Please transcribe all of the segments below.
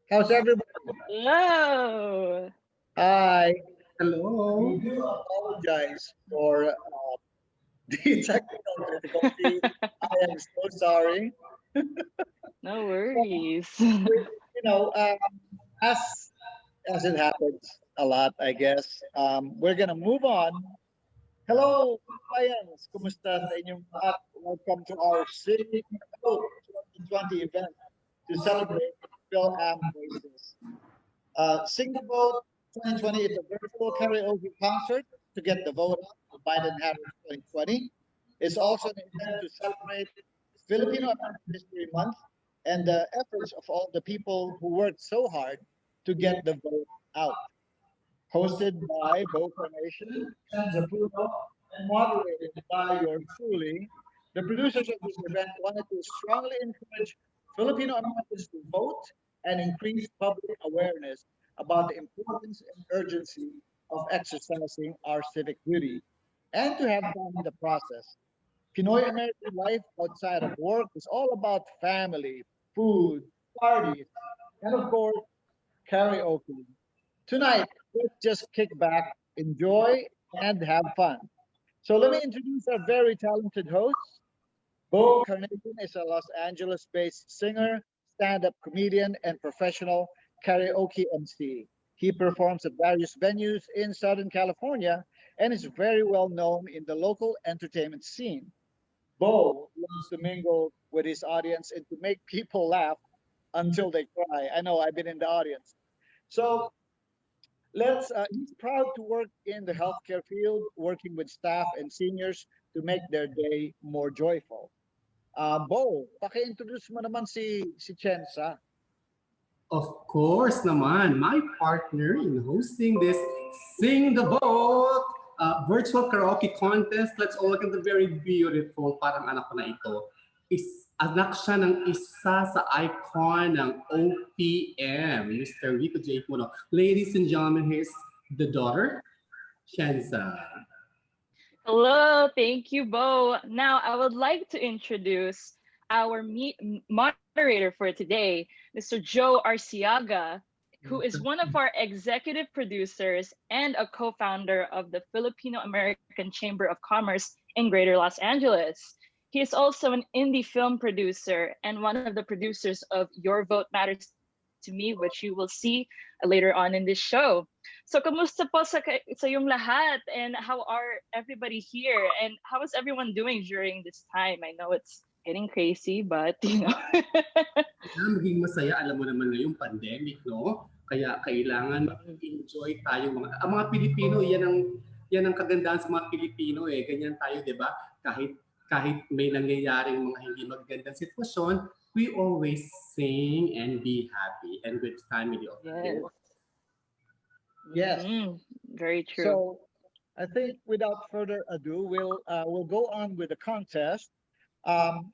How's everybody? Hello. Hi. We Hello. do apologize for the technical difficulty. I am so sorry. No So, worries. you know, as it happens a lot, I guess, we're gonna move on. Hello, Bayans. Kumusta sa inyong lahat? Welcome to our Sing Out 2020 event to celebrate Phil Am Voices. Sing the Vote 2020 is a virtual karaoke concert to get the vote out for Biden-Harris 2020. It's also an event to celebrate Filipino American History Month and the efforts of all the people who worked so hard to get the vote out. Hosted by Bo Carnation, Chenza, and moderated by yours truly, the producers of this event wanted to strongly encourage Filipino Americans to vote and increase public awareness about the importance and urgency of exercising our civic duty and to have fun in the process. Pinoy American life outside of work is all about family, food, parties, and of course, karaoke. Tonight, let's just kick back, enjoy, and have fun. So let me introduce our very talented hosts. Bo Carnation is a Los Angeles-based singer, stand-up comedian, and professional karaoke MC. He performs at various venues in Southern California and is very well known in the local entertainment scene. Bo loves to mingle with his audience and to make people laugh until they cry. I know I've been in the audience. So he's proud to work in the healthcare field, working with staff and seniors to make their day more joyful. Bo, paki-introduce mo naman si Chenza. Of course naman, my partner in hosting this Sing the Vote virtual karaoke contest. Let's all look at the very beautiful, parang anak ko na ito. Anak siya ng isa sa icon ng OPM, Mr. Rico J. Puno. Ladies and gentlemen, here's the daughter, Chenza. Hello, thank you, Bo. Now, I would like to introduce our moderator for today, Mr. Joe Arciaga, who is one of our executive producers and a co-founder of the Filipino American Chamber of Commerce in Greater Los Angeles. He is also an indie film producer and one of the producers of Your Vote Matters to Me, which you will see later on in this show. So, kamusta po sa yung lahat? And how are everybody here? And how is everyone doing during this time? I know it's getting crazy, but Maging masaya, alam mo naman ngayong pandemic, no? Kaya kailangan mag-enjoy tayo. Ang mga Pilipino, yan ang kagandahan sa mga Pilipino eh. Ganyan tayo, 'di ba? Kahit may nangyayaring mga hindi magandang sitwasyon, we always sing and be happy and with family of yes. course. Yes. Very true. So I think without further ado, we'll go on with the contest. Um,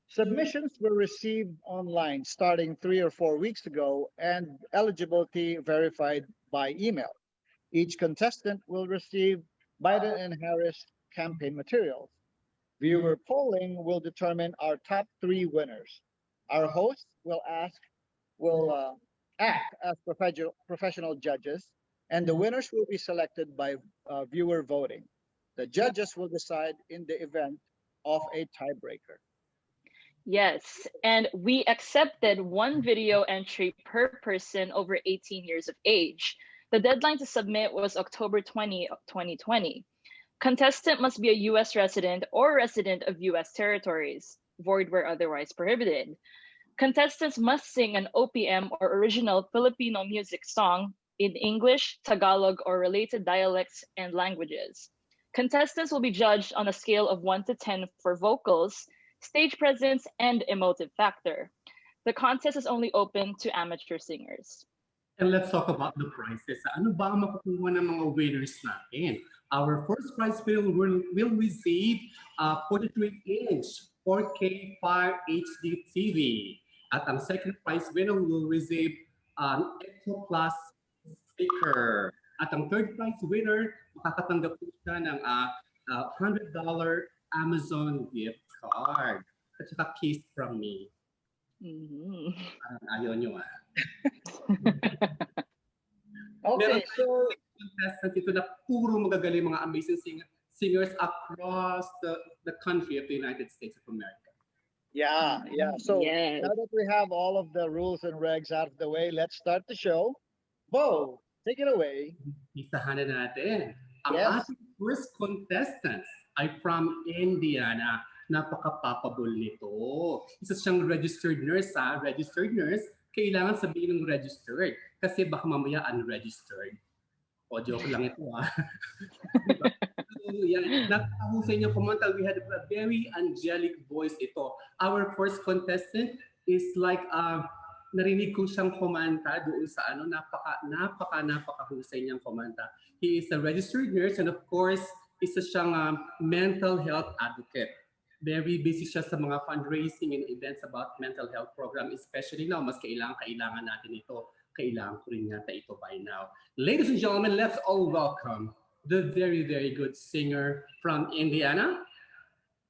Submissions were received online starting 3 or 4 weeks ago and eligibility verified by email. Each contestant will receive Biden and Harris campaign materials. Viewer polling will determine our top three winners. Our hosts will act as professional judges, and the winners will be selected by viewer voting. The judges will decide in the event of a tiebreaker. Yes, and we accepted one video entry per person over 18 years of age. The deadline to submit was October 20, 2020. Contestant must be a U.S. resident or resident of U.S. territories, void where otherwise prohibited. Contestants must sing an OPM or original Filipino music song in English, Tagalog, or related dialects and languages. Contestants will be judged on a scale of 1 to 10 for vocals, stage presence, and emotive factor. The contest is only open to amateur singers. And let's talk about the prizes. Ano ba ang makukuha ng mga winners natin? Our first prize will receive a 43-inch 4K Fire HD TV. At ang second prize winner will receive an Echo Plus sticker. At ang third prize winner, makakatanggap po siya ng $100 Amazon gift card. At saka kiss from me. Mhm. Parang ayaw nyo Okay, Meron so contestant dito na puro magagaling mga amazing singers across the country of the United States of America. yeah. So Yes. now that we have all of the rules and regs out of the way, let's start the show. Bo, take it away. Isahan na natin. Ang Yes. ating first contestants ay from Indiana. Napaka-papable nito. Isa siyang registered nurse, registered nurse. Kailangan sabihin ng registered kasi baka mamaya unregistered. O, joke lang ito Diba? So, yan. Napakahusay niyang kumanta. We had a very angelic voice ito. Our first contestant is like, narinig ko siyang kumanta doon sa napakahusay niyang kumanta. He is a registered nurse and of course, isa siyang mental health advocate. Very busy siya sa mga fundraising and events about mental health program, especially now, mas kailangan natin ito. Kailangan ko rin yata ito by now. Ladies and gentlemen, let's all welcome the very, very good singer from Indiana,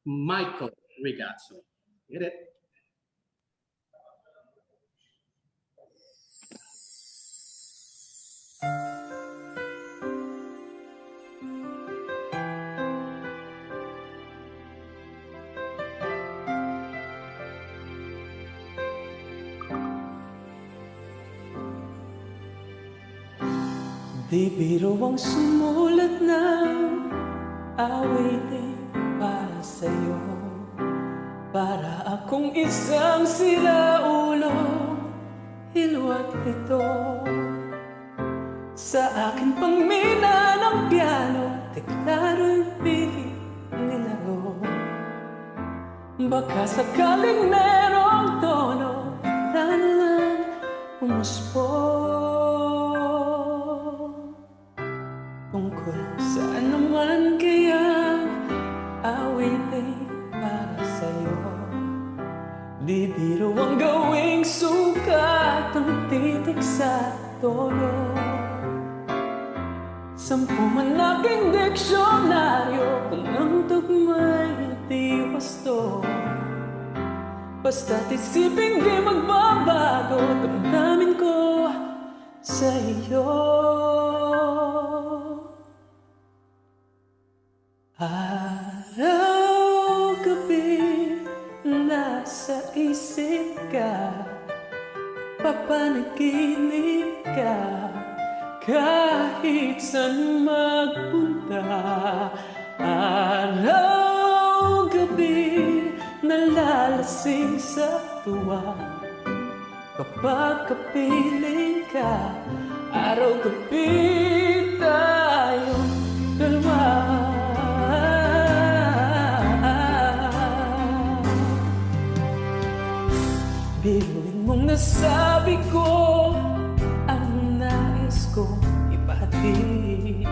Michael Rigazzo. Get it? Di biro ang sumulat ng awitin para sa'yo. Para akong isang silaulo, hilwat ito. Sa akin pangmina ng piano, teklaro'y pilit nilaro. Baka sakaling merong tono, bigla na lang umuspo. Tungkol saan naman kaya awitin para sa'yo. Di biro ang gawing sukat ang titik sa tono. 10 man aking diksyonaryo, kung ang tugma'y di wasto. Basta't isipin di magbabago, damdamin ko sa iyo. Araw-gabi nasa isip ka, papanaginip ka, kahit saan magpunta. Araw-gabi nalalasing sa tuwa, kapag kapiling ka, araw-gabi tayong dalawa. Biruin mong nasabi ko ang nais kong ipahatid.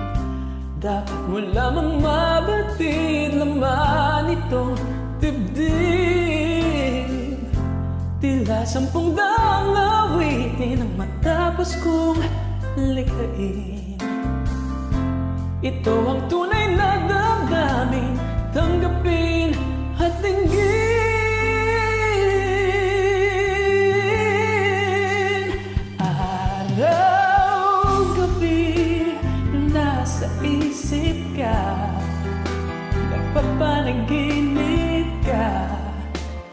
Dapat mo lamang mabatid, laman itong dibdib. Tila 10 daang awitin ang matapos kong likhain. Ito ang tunay na damdamin, tanggapin at dinggin. Araw-gabi nasa isip ka, nagpapanaginip ka,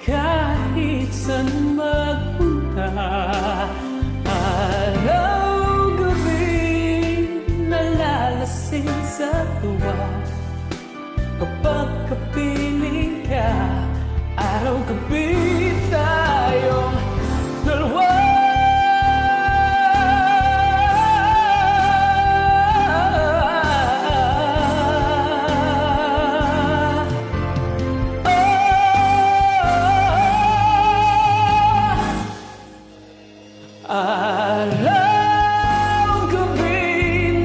kahit saan magpunta. Araw-gabi nalalasing sa tuwa, kapag kapiling ka, araw-gabi tayong dalawa. Araw-gabi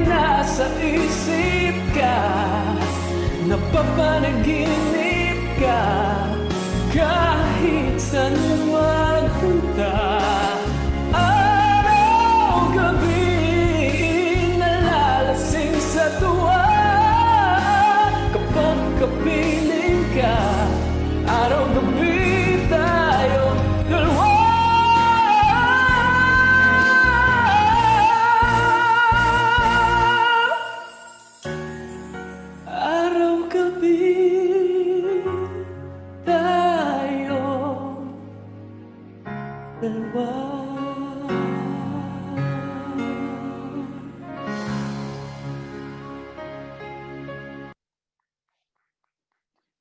nasa isip ka, napapanaginip ka, kahit saan magpunta. Araw-gabi nalalasing sa tuwa, kapag kapiling ka, araw-gabi tayong dalawa. dalawa.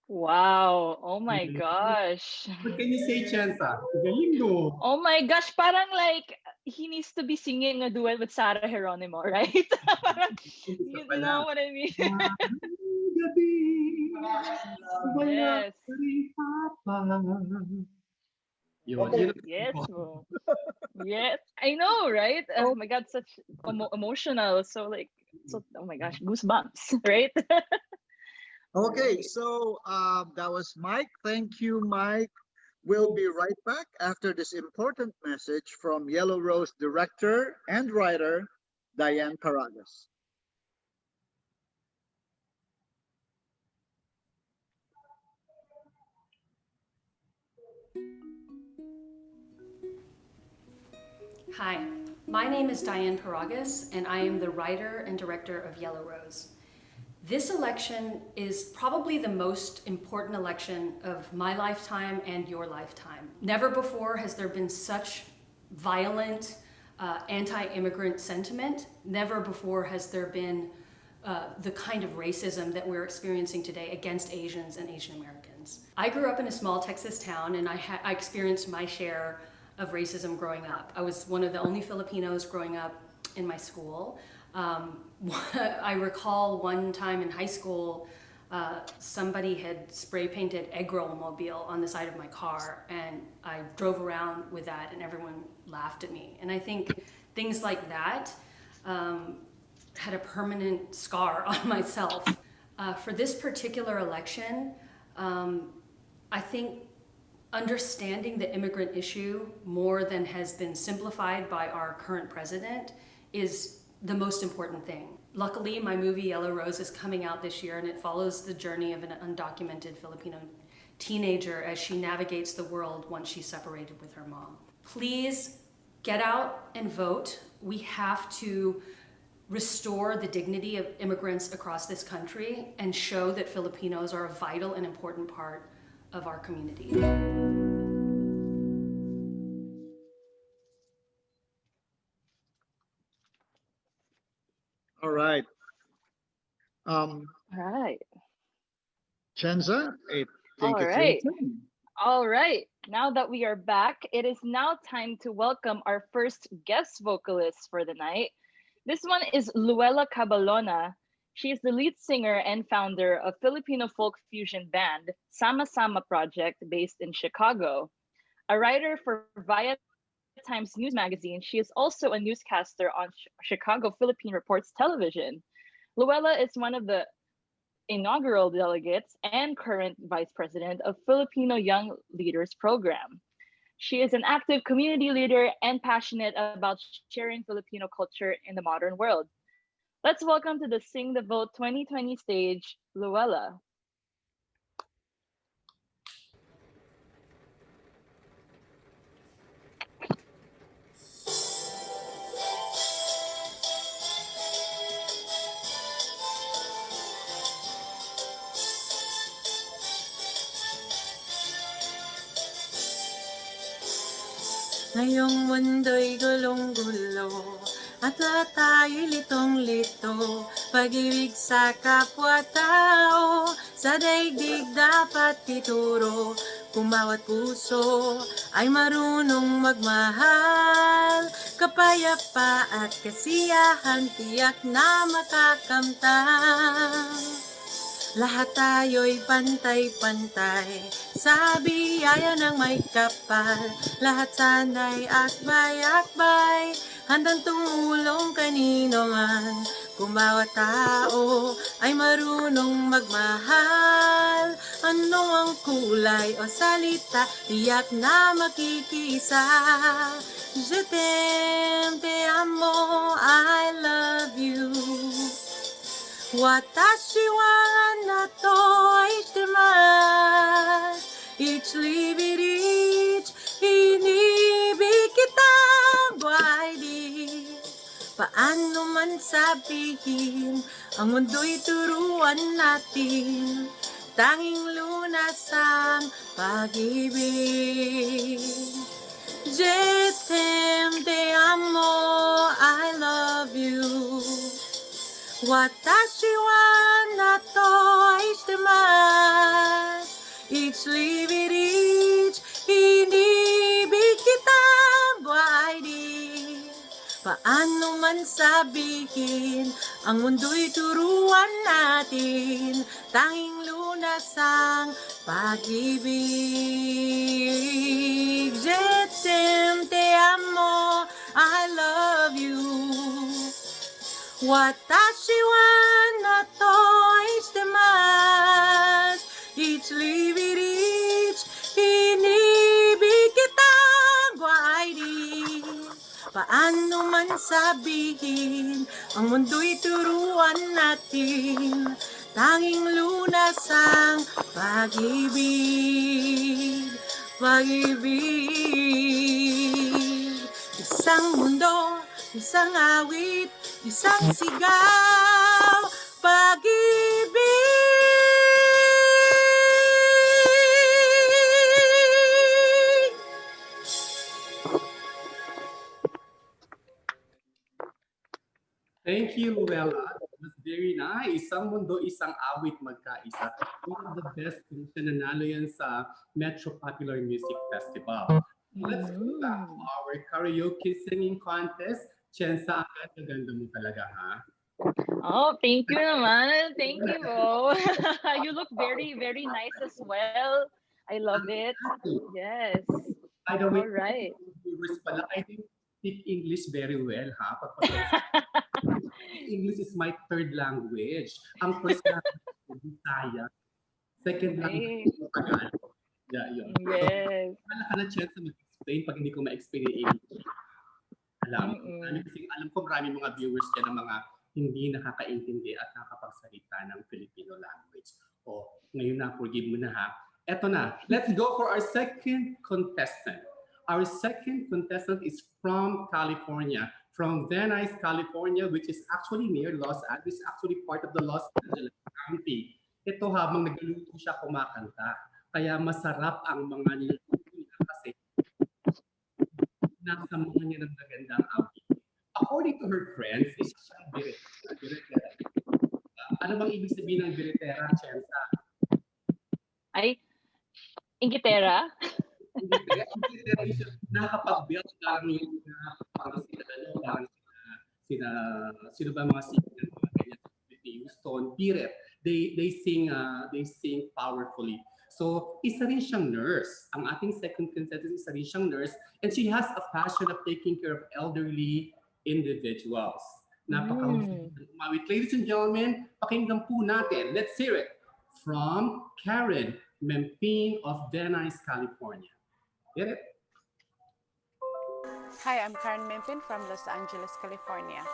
Wow. Oh my gosh. What can you say, Chenza? Galing no? Oh my gosh, parang like he needs to be singing a duet with Sarah Geronimo, right? Parang, Umpisa you pa know lang. what I mean? Maraming gabi, wala Yes. pa rin papa. Yun, Okay. yun Yes, ang bro. Yes, I know, right? Oh Oh, my God, such emotional. So like, so oh my gosh, goosebumps, right? okay. Right. So that was Mike. Thank you, Mike. We'll be right back after this important message from Yellow Rose director and writer Diane Paragas. Hi, my name is Diane Paragas, and I am the writer and director of Yellow Rose. This election is probably the most important election of my lifetime and your lifetime. Never before has there been such violent anti-immigrant sentiment. Never before has there been the kind of racism that we're experiencing today against Asians and Asian Americans. I grew up in a small Texas town, and I experienced my share of racism growing up. I was one of the only Filipinos growing up in my school. I recall one time in high school, somebody had spray painted egg roll mobile on the side of my car, and I drove around with that, and everyone laughed at me. And I think things like that had a permanent scar on myself. For this particular election, I think understanding the immigrant issue more than has been simplified by our current president is the most important thing. Luckily, my movie Yellow Rose is coming out this year, and it follows the journey of an undocumented Filipino teenager as she navigates the world once she's separated with her mom. Please get out and vote. We have to restore the dignity of immigrants across this country and show that Filipinos are a vital and important part of our community. All right. Um, All right. Chenza, I think All it's your right. turn. All right. Now that we are back, it is now time to welcome our first guest vocalist for the night. This one is Luella Cabalona. She is the lead singer and founder of Filipino folk fusion band Sama Sama Project based in Chicago. A writer for Via Times News Magazine, she is also a newscaster on Chicago Philippine Reports Television. Luella is one of the inaugural delegates and current vice president of Filipino Young Leaders Program. She is an active community leader and passionate about sharing Filipino culture in the modern world. Let's welcome to the Sing the Vote 2020 stage, Luella. Ngayong mundo'y gulong-gulo at lahat tayo'y litong-lito. Pag-ibig sa kapwa-tao sa daigdig dapat ituro. Kung bawat puso ay marunong magmahal, kapayapa at kasiyahan tiyak na makakamtan. Lahat tayo'y pantay-pantay sa biyaya ng may kapal. Lahat sana'y akbay-akbay, handang tumulong kanino man. Kung bawat tao ay marunong magmahal, ano ang kulay o salita, tiyak na makikisa. Je t'aime, te amo, I love you. Watashi wa anato aitemasu, each leave it each, inibig kita, buhay di. Paano man sabihin, ang mundo'y turuan natin, tanging lunas ang pag-ibig. Je t'aime, te amo, I love you. Watashi wa nato aishitemasu. Each leave it each, inibig kita buhay. Paano man sabihin, ang mundo'y turuan natin, tanging lunas ang pag-ibig. Je t'aime, te amo, I love you. Watashi wa nato aishitemasu. Each leave it each, inibig kitang buhay. Paano man sabihin, ang mundo'y turuan natin, tanging lunas ang pag-ibig, pag-ibig. Isang mundo, isang awit, isang sigaw, pag-ibig. Thank you, Luella. It was very nice. Isang mundo, isang awit magkaisa. One of the best things na nanalo yan sa Metro Popular Music Festival. Let's go back to our karaoke singing contest. Chenza, ang ganda mo talaga, ha? Oh, thank you naman. Thank you, Bo. You look very, very nice as well. I love it. Yes. By the way, All right. viewers pala, I think speak English very well, ha? English is my third language. Ang first language ko, Bisaya. Second language ko, Tagalog. Yeah, yun. Yes. So, wala ka na chance na mag-explain pag hindi ko ma-explain yung English. Alam ko marami mga viewers dyan na mga hindi nakakaintindi at nakakapagsalita ng Filipino language. O, ngayon na, forgive mo na, ha? Eto na. Let's go for our second contestant. Our second contestant is from California, from Venice, California, which is actually near Los Angeles, actually part of the Los Angeles County. Ito habang nagluluto siya kumakanta. Kaya masarap ang mga niluto niya kasi nasa mga niya ng magandang awit. According to her friends, isa siyang biretera. Ano bang ibig sabihin ng biretera, Chenza? Ay, ingitera? Biretera is nakakapag-build lang yung parang sino ba mga singer ng mga ganyan, Houston, Biret. They sing powerfully. So, isa rin siyang nurse. Ang ating second contestant, isa rin siyang nurse, and she has a passion of taking care of elderly individuals. Napakahusay ng umawit. Ladies and gentlemen, pakinggan po natin. Let's hear it from Karen Mempin of Venice, California. Get it? Hi, I'm Karen Mempin from Los Angeles, California.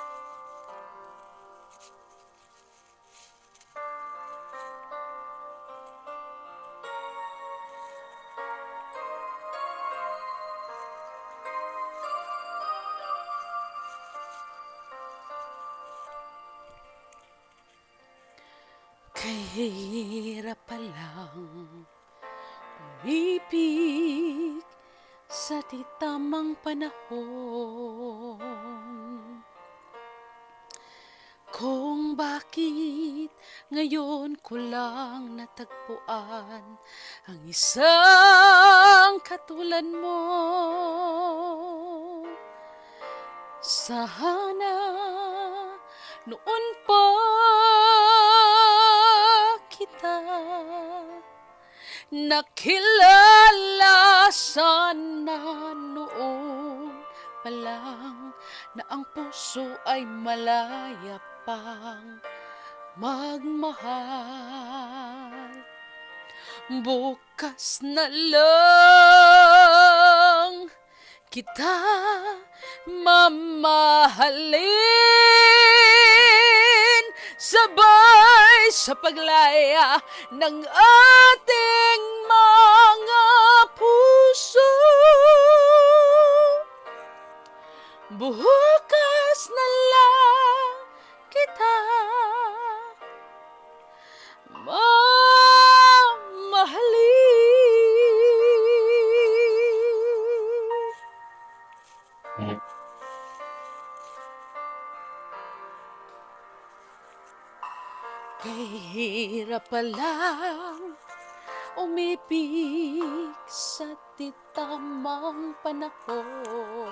Kahirap palang umibig sa di tamang panahon. Kung bakit ngayon ko lang natagpuan ang isang katulad mo. Sana noon pa kita nakilala, sana noon pa lang na ang puso ay malaya pang magmahal. Bukas na lang kita mamahalin, sabay sa paglaya ng ating mga puso. Bukas na lang kita mamahalin. para palang umibig sa titamang panahon.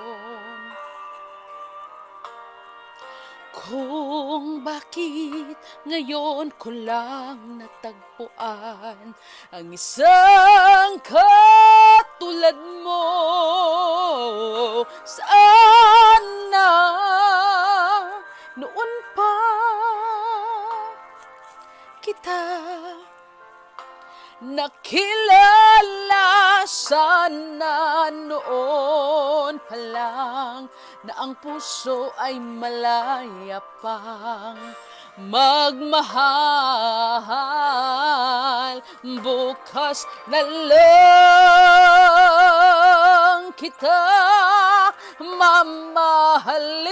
Kung bakit ngayon ko lang natagpuan ang isang katulad mo, sana noon pa kita nakilala, sana noon pa lang na ang puso ay malaya pang magmahal. Bukas na lang kita mamahalin,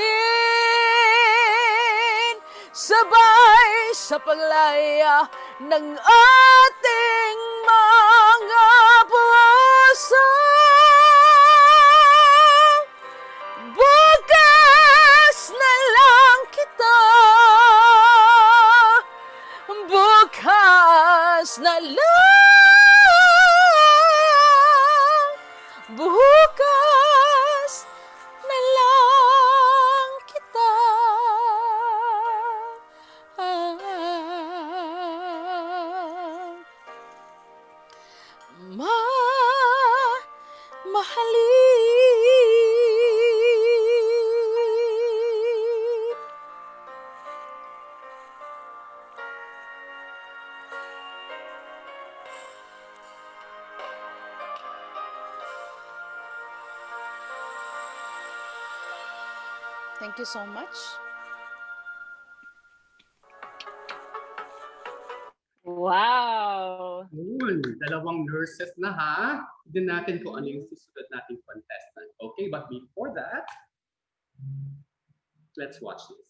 sabay sa paglaya ng ating mga puso. Bukas na lang kita, bukas na lang, bukas na lang kita. Mahalin. Thank you so much. Wow. Yun, dalawang nurses na ha. Tignan natin kung ano yung susunod nating contestant. Okay, but before that, let's watch this.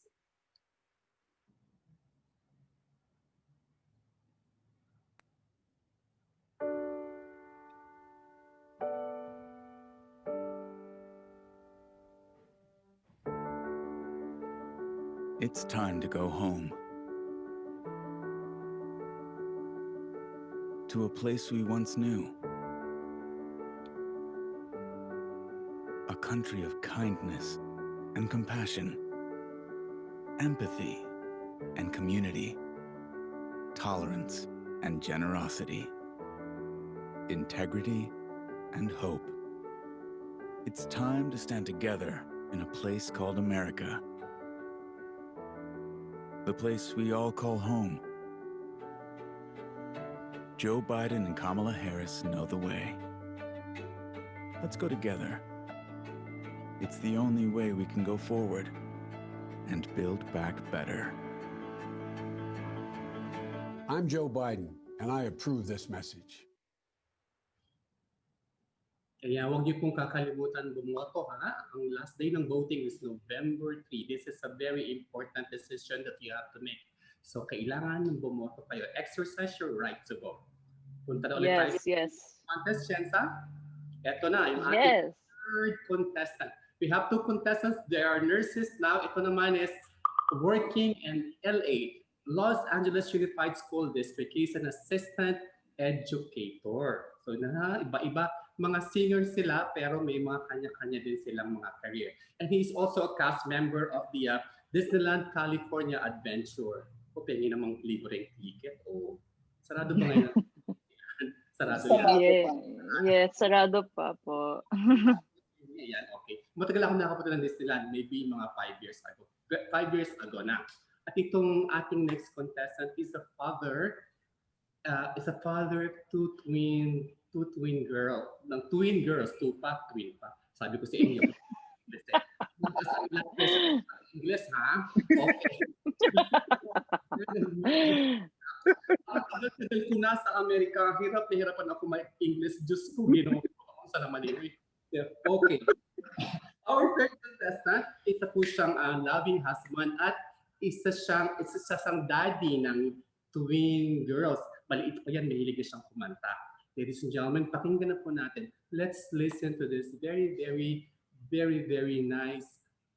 It's time to go home. To a place we once knew. A country of kindness and compassion, empathy and community, tolerance and generosity, integrity and hope. It's time to stand together in a place called America. The place we all call home. Joe Biden and Kamala Harris know the way. Let's go together. It's the only way we can go forward and build back better. I'm Joe Biden, and I approve this message. Kaya huwag niyo pong kakalimutan bumoto ha. Ang last day ng voting is November 3. This is a very important decision that you have to make. So kailangan yung bumoto kayo. Exercise your right to vote. Punta na ulit tayo. Yes. Contest, Chenza. Ito na, yung ating third contestant. We have two contestants. They are nurses now. Ito naman is working in LA, Los Angeles Unified School District. He's an assistant educator. So na iba-iba, mga singers sila, pero may mga kanya-kanya din silang mga career. And he's also a cast member of the Disneyland California Adventure. O, pengi namang libreng ticket. O, sarado ba ngayon? Sarado yan. Yes, sarado pa po. Yan, okay. Matagal ako nakapunta ng Disneyland, maybe mga 5 years ago. 5 years ago na. At itong ating next contestant is a father of two twin girls, two pa, twin pa. Sabi ko sa inyo. English, ha? Okay. Tagal ko na sa Amerika, hirap na hirapan ako mag-English. Diyos ko, ginawa ko sa naman yun. Okay. Our third contestant, isa po siyang loving husband at isa siyang daddy ng twin girls. Maliit pa yan, mahilig siyang kumanta. Ladies and gentlemen, pakinggan na po natin. Let's listen to this very, very, very, very nice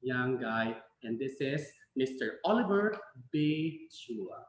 young guy. And this is Mr. Oliver B. Chua.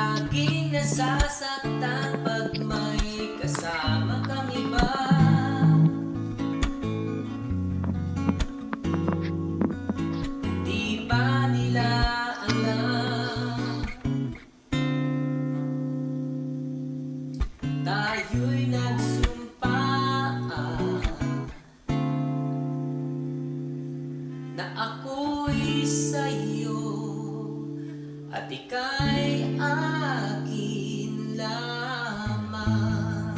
Laging nasasaktan pag may kasama kang iba. Di ba nila alam tayo'y nagsumpaan na ako'y sa'yo at ika'y akin lamang.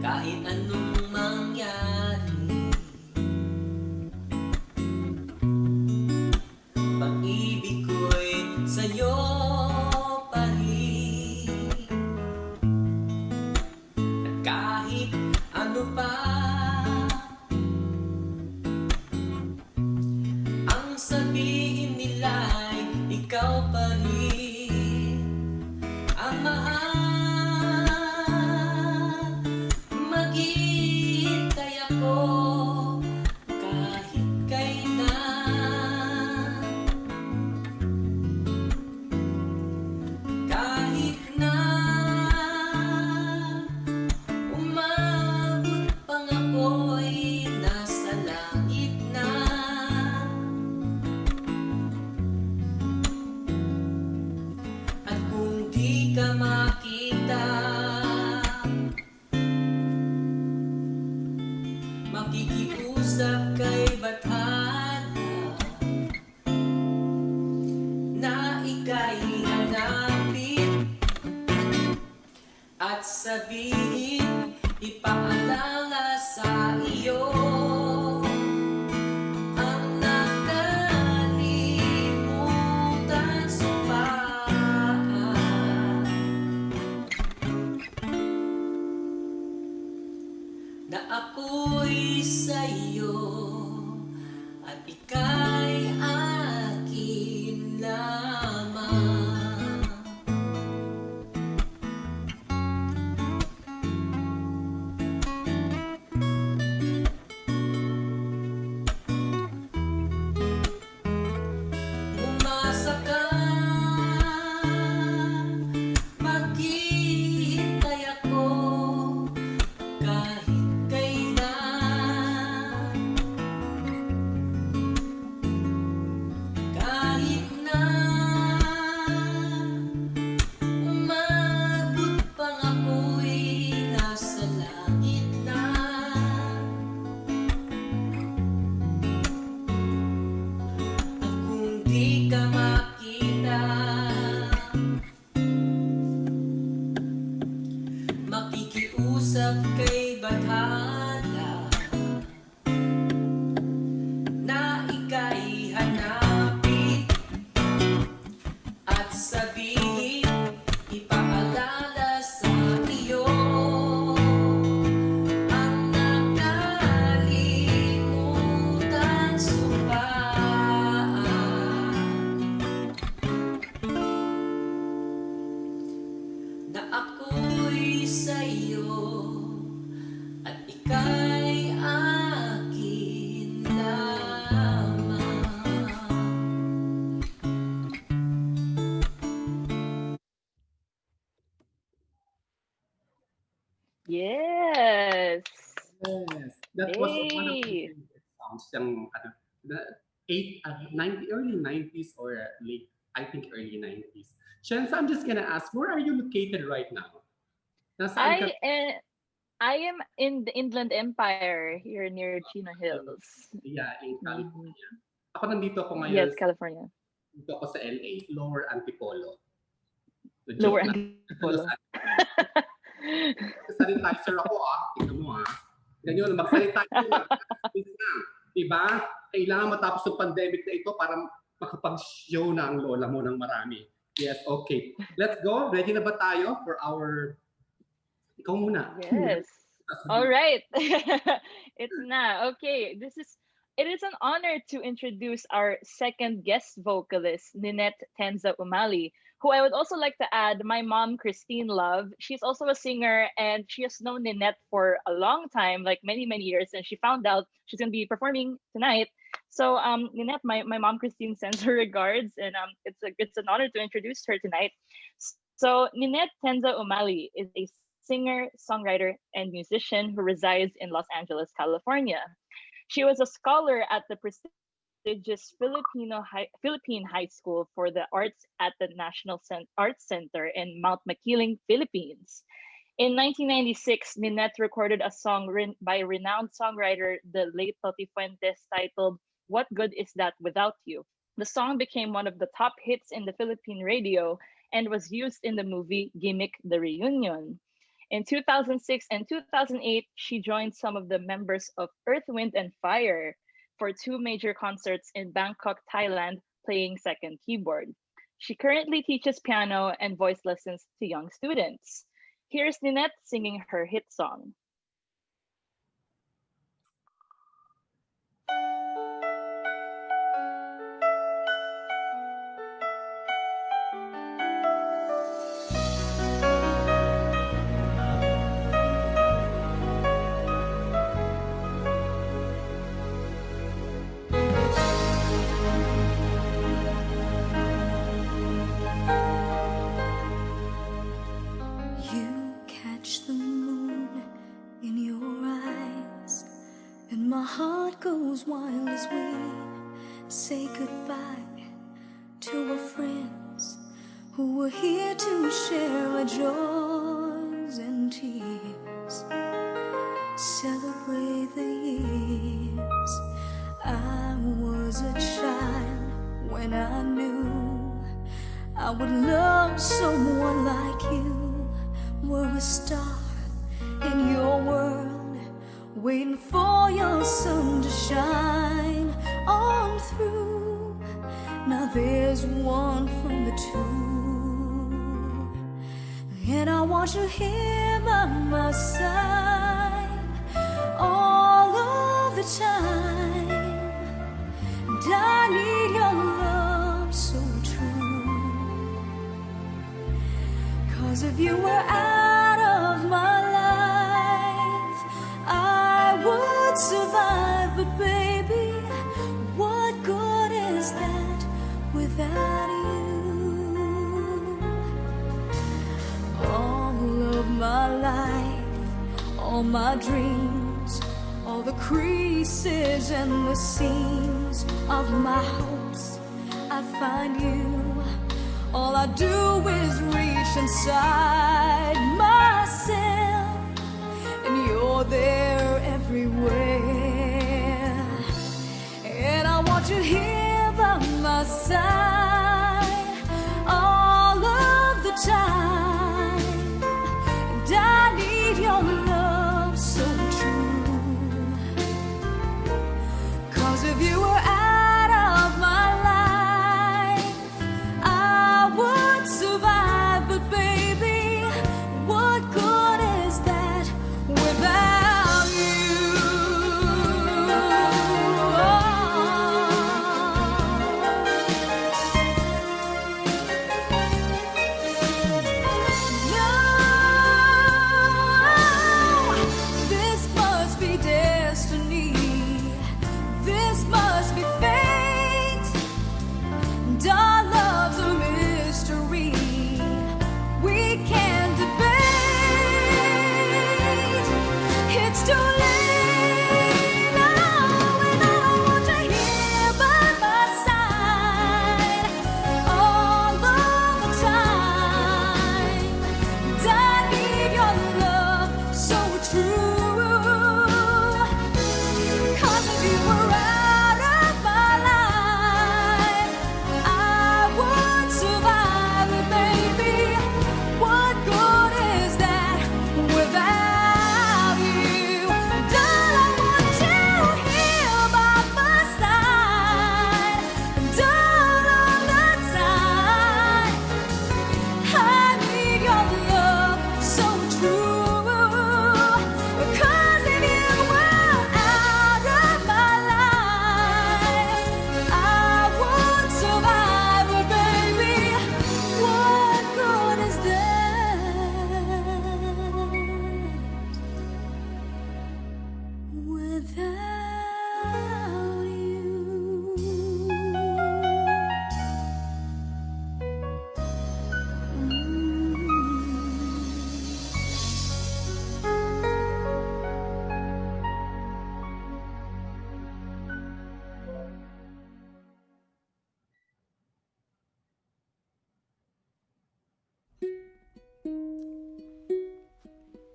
Kahit anong mangyari, pag-ibig ko'y sa'yo pa rin. At kahit ano pa ang sabihin nila'y ikaw pa rin ang mahal. Maghihintay ako kahit kailan, kahit na umabot pang ako'y nasa langit na. At kung di ka makita, makikiusap kay Bathala na ika'y hanapin at sabihin, ipaalala sa iyo ang nakalimutan sumpaan na ako'y sa'yo at ika'y akin lamang. Umasa ka, maghihintay ako kahit kailan, kahit na umabot pang ako'y nasa langit na. At kung di ka makita, makikiusap kay Bathala na ika'y hanapin at sabihin, ipaalala sa iyo ang nakalimutan sumpaan na ako'y sa'yo at ika'y akin lamang. Yes. Yes, that was one of my Hey. favorite songs. Yung the 90 early 90s or late, I think early 90s. Chenza, I'm just gonna ask, where are you located right now? Nasaan ka? I am in the Inland Empire here near Chino Hills. Yeah, in Mhm. California. Ako nandito ako ngayon, Yes, California. dito ako sa LA, Lower Antipolo. So, Lower joke lang. Antipolo. Sanitizer ako tingnan mo Ganyan, mag-sanitizer na. Diba? Kailangan matapos yung pandemic na ito para makapag-show na ang lola mo ng marami. Yes, okay. Let's go. Ready na ba tayo for our... Ikaw muna. Yes. All right. It's na. Okay. It is an honor to introduce our second guest vocalist, Ninette Tenza Umali, who I would also like to add, my mom, Christine Love. She's also a singer, and she has known Ninette for a long time, like many, many years. And she found out she's going to be performing tonight. So, Ninette, my mom, Christine, sends her regards, and it's an honor to introduce her tonight. So, Ninette Chenza Umali is a singer, songwriter, and musician who resides in Los Angeles, California. She was a scholar at the prestigious Philippine High School for the Arts at the National Arts Center in Mount Makiling, Philippines. In 1996, Ninette recorded a song by renowned songwriter, the late Toti Fuentes, titled "What Good Is That Without You?" The song became one of the top hits in the Philippine radio and was used in the movie Gimmick the Reunion. In 2006 and 2008, she joined some of the members of Earth, Wind, and Fire for two major concerts in Bangkok, Thailand, playing second keyboard. She currently teaches piano and voice lessons to young students. Here's Ninette singing her hit song. You catch the moon in your eyes, and my heart goes wild as we say goodbye to our friends who were here to share our joys and tears, celebrate the years. I was a child when I knew I would love someone like you. Were a star in your world, waiting for your sun to shine on through. Now there's one from the two, and I want you here by my side all of the time. And I need your love so true, 'cause if you were out of my life, I would survive. But baby, what good is that without you? All of my life, all my dreams, all the creases and the seams of my hopes, I find you. All I do is reach inside myself, and you're there everywhere. And I want you here by my side all of the time. And I need your love so true, 'cause if you were out of my life, I would survive. But baby, what good is that without you? No, this must be destiny. This must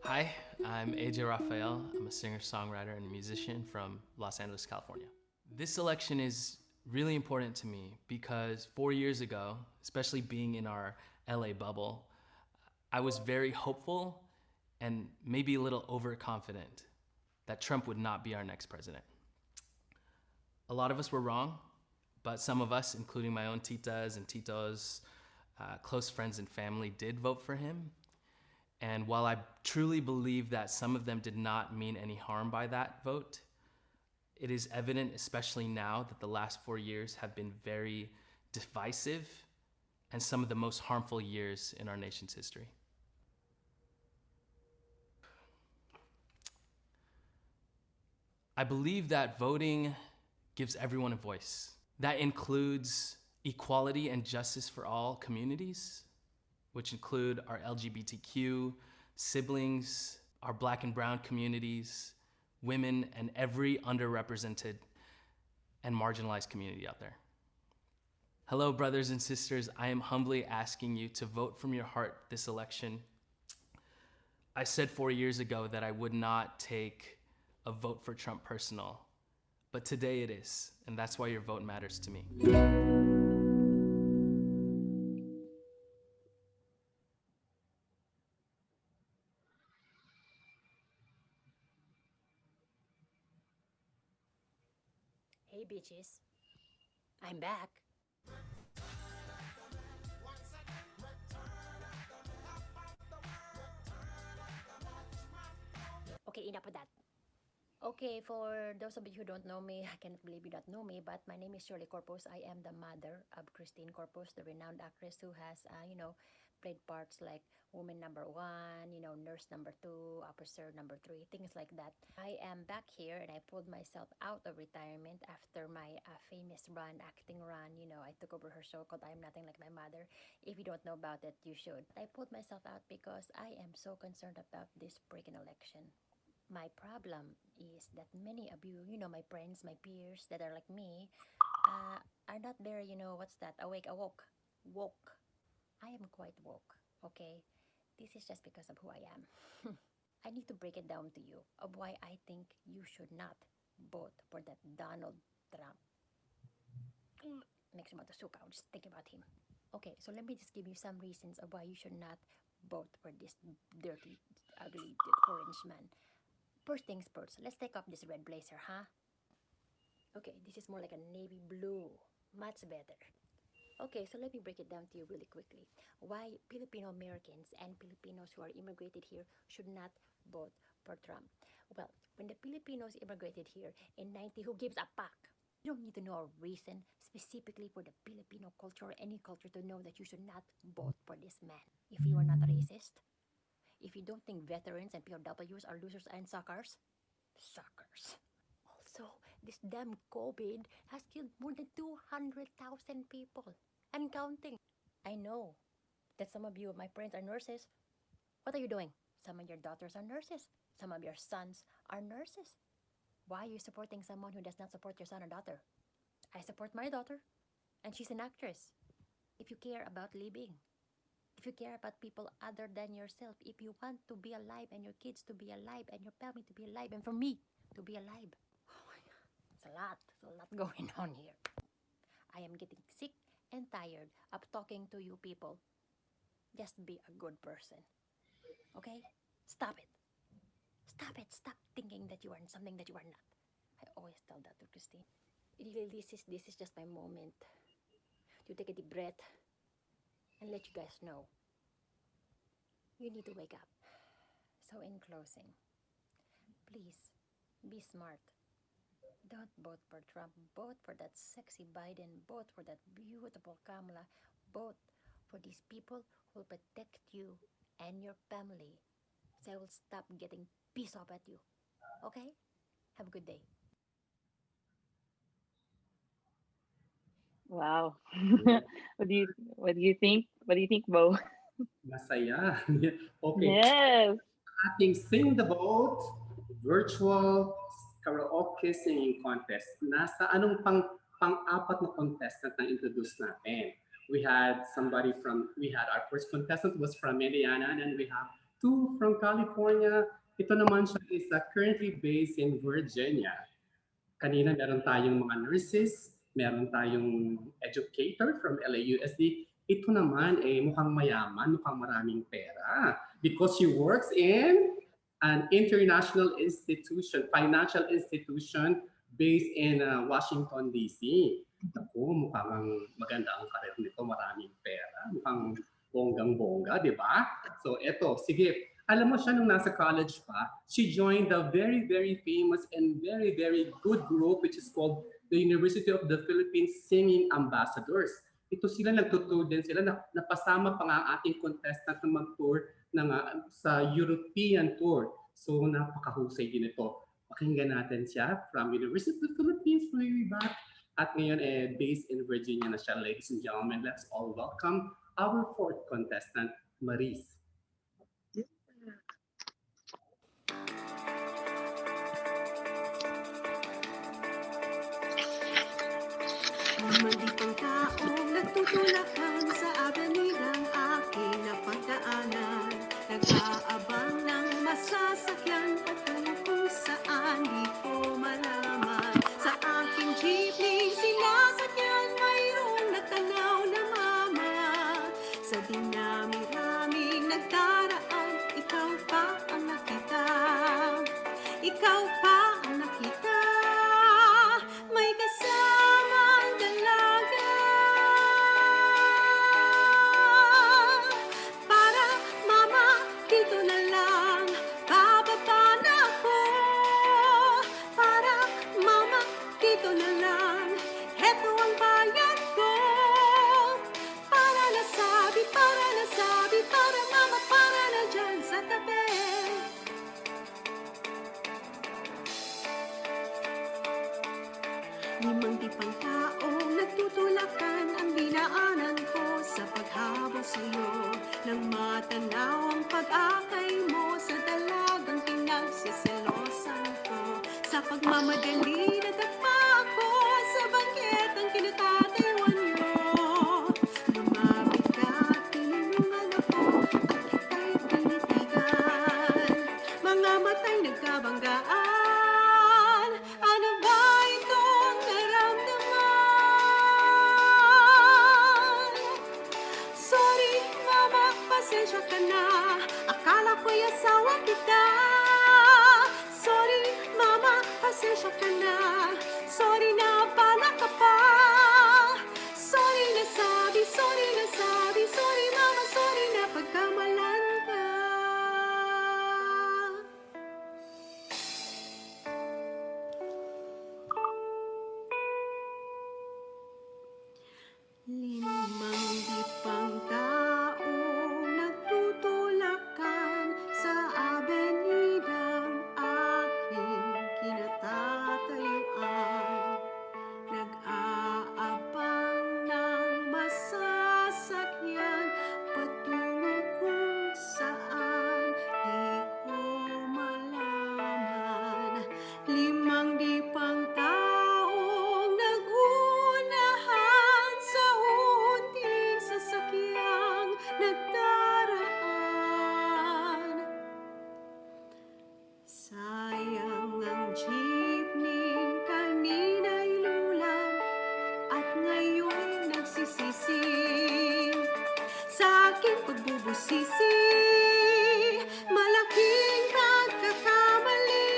Hi, I'm AJ Raphael. I'm a singer-songwriter and musician from Los Angeles, California. This election is really important to me because 4 years ago, especially being in our LA bubble, I was very hopeful and maybe a little overconfident that Trump would not be our next president. A lot of us were wrong, but some of us, including my own titas and titos, close friends and family, did vote for him. And while I truly believe that some of them did not mean any harm by that vote, it is evident, especially now, that the last 4 years have been very divisive and some of the most harmful years in our nation's history. I believe that voting gives everyone a voice. That includes equality and justice for all communities, which include our LGBTQ siblings, our Black and brown communities, women, and every underrepresented and marginalized community out there. Hello, brothers and sisters. I am humbly asking you to vote from your heart this election. I said 4 years ago that I would not take a vote for Trump personal, but today it is, and that's why your vote matters to me. Hey bitches, I'm back. Okay, enough of that. Okay, for those of you who don't know me, I cannot believe you don't know me, but my name is Shirley Corpus. I am the mother of Christine Corpus, the renowned actress who has, played parts like woman number 1, nurse number 2, officer number 3, things like that. I am back here and I pulled myself out of retirement after my famous acting run. I took over her show called I Am Nothing Like My Mother. If you don't know about it, you should. I pulled myself out because I am so concerned about this freaking election. My problem is that many of you, my friends, my peers that are like me, are not very, what's that? Woke. I am quite woke, okay? This is just because of who I am. I need to break it down to you of why I think you should not vote for that Donald Trump. Makes me want to suck out just thinking about him. Okay, so let me just give you some reasons of why you should not vote for this dirty, ugly, orange man. First things first, let's take off this red blazer, huh? Okay, this is more like a navy blue. Much better. Okay, so let me break it down to you really quickly. Why Filipino Americans and Filipinos who are immigrated here should not vote for Trump. Well, when the Filipinos immigrated here in 90, who gives a fuck? You don't need to know a reason specifically for the Filipino culture or any culture to know that you should not vote for this man. If you are not racist, if you don't think veterans and POWs are losers and suckers. Also, this damn COVID has killed more than 200,000 people and counting. I know that some of you, my friends, are nurses. What are you doing? Some of your daughters are nurses. Some of your sons are nurses. Why are you supporting someone who does not support your son or daughter? I support my daughter, and she's an actress. If you care about living, if you care about people other than yourself, if you want to be alive and your kids to be alive and your family to be alive and for me to be alive. Oh my God, it's a lot going on here. I am getting sick and tired of talking to you people. Just be a good person. Okay? Stop it. Stop thinking that you are something that you are not. I always tell that to Christine. Really, this is just my moment to take a deep breath and let you guys know you need to wake up. So in closing, please be smart. Don't vote for Trump. Vote for that sexy Biden. Vote for that beautiful Kamala. Vote for these people who will protect you and your family. So I will stop getting pissed off at you. Okay? Have a good day. Wow. What do you think? What do you think, Bo? Masaya. Okay. Yes. Ating Sing the Boat virtual karaoke singing contest. Nasa anong pang-apat na contestant na introduce natin? We had our first contestant was from Indiana, and then we have two from California. Ito naman siya is currently based in Virginia. Kanina meron tayong mga nurses, meron tayong educator from LAUSD. Ito naman mukhang mayaman, mukhang maraming pera because she works in an international institution, financial institution based in Washington, D.C. Ako, mukhang maganda ang karir nito, maraming pera, mukhang bonggang-bongga, di ba? So eto, sige, alam mo siya nung nasa college pa, she joined the very, very famous and very, very good group which is called the University of the Philippines Singing Ambassadors. Ito sila, nagtutour din sila, napasama pa nga ang ating contestant na mag-tour sa European tour. So napakahusay din ito. Pakinggan natin siya from University of the Philippines way back. At ngayon based in Virginia na siya. Ladies and gentlemen, let's all welcome our fourth contestant, Maris. Malditang taong nagtutulakan sa avenidang aking napagdaanan. Nag-aabang ng masasakyan patungo kung saan di ko malaman. Sa aking jeepney sinasakyan mayroong nagtanaw na mama. Sa dinami-raming nagdaraan, ikaw pa ang nakita. Ikaw pa ang nakita. May kasamang dalaga. Para mama, dito na lang, bababa na ako. Para mama, dito na lang, heto ang bayad ko. Para nasabi, para mama, para na dyan sa tabi. Limang dipang taong nagtutulakan ang dinaanan ko sa paghabol sa'yo. Nang matanaw ang pag-akay mo sa dalagang pinagsiselosan ko. Sa pagmamadali nadagpa ako sa bangketang kinatatiwan nyo. Lumapit ka at tinulungan ako at kita'y tinitigan. Mga mata'y nagkabanggaan. Ano ba itong naramdaman? Sorry, mama, pasensya ka na. Akala ko'y asawa kita. Sorry, mama, pasensya ka na. Sorry na pala ka pa. Sorry na sabi, sorry mama, sorry na pagkamalan ka. Limang dipang taong nagtutulakan sa avenidang aking kinatatayuan. Nag-aabang ng masasakyan patungo kung saan di ko malaman. Limang dipang taong nagunahan sa unting sasakyang nagdaraan. Sayang ang jeepney kanina'y lulan at ngayon nagsisisi sa aking pagbubusisi. Malaking pagkakamali.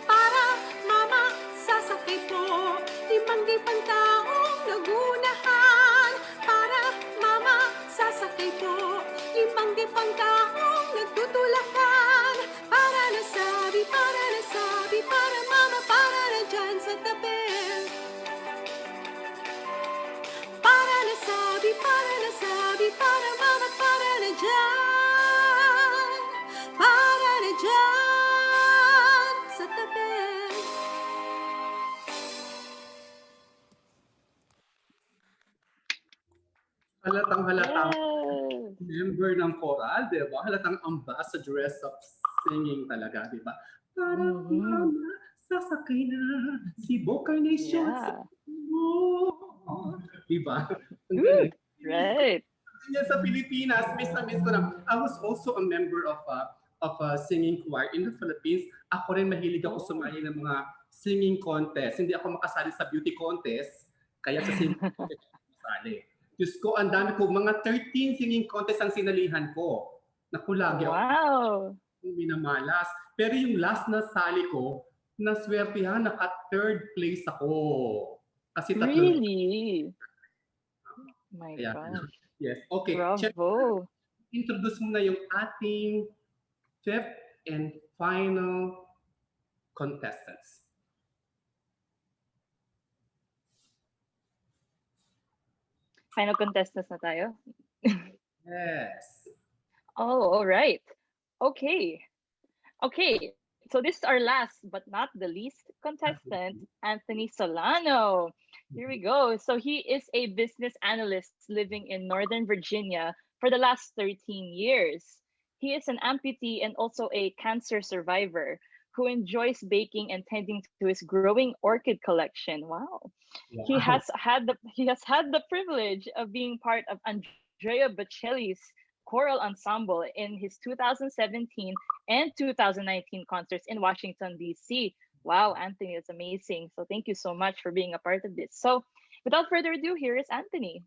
Para mama, sasakay po. Limang dipang taong nagunahan. Para mama, sasakay po. Limang dipang taong nagtutulakan. Para nasabi, para mama, para na dyan sa tabi. Para nasabi, para mama, para na dyan. Para na dyan sa tabi. Halatang halatang Yes. member ng choral, di ba? Halatang ambassadoress of singing talaga, di ba? Para mama, sasakay na si Carnation. Yeah. Diba? Ang Good. galing. Right. Yan sa Pilipinas, miss na miss ko na. I was also a member of a singing choir in the Philippines. Ako rin mahilig ako sumali ng mga singing contest. Hindi ako makasali sa beauty contest, kaya sa singing contest ako sumali. Diyos ko, ang dami ko. Mga 13 singing contest ang sinalihan ko. Naku, lagi Wow. ako minamalas. Pero yung last na sali ko, naswertihan, naka-third place ako. Kasi tatlo. Really? My Kaya, gosh. yes. Okay. Bravo. Introduce mo na yung ating fifth and final contestants. Final contestants na tayo? Yes. Oh, all right. Okay. Okay. So this is our last but not the least contestant, Anthony Solano. Here we go. So he is a business analyst living in Northern Virginia for the last 13 years. He is an amputee and also a cancer survivor who enjoys baking and tending to his growing orchid collection. Wow. He has had the privilege of being part of Andrea Bocelli's choral ensemble in his 2017 and 2019 concerts in Washington, D.C. Wow, Anthony, that's amazing. So thank you so much for being a part of this. So without further ado, here is Anthony.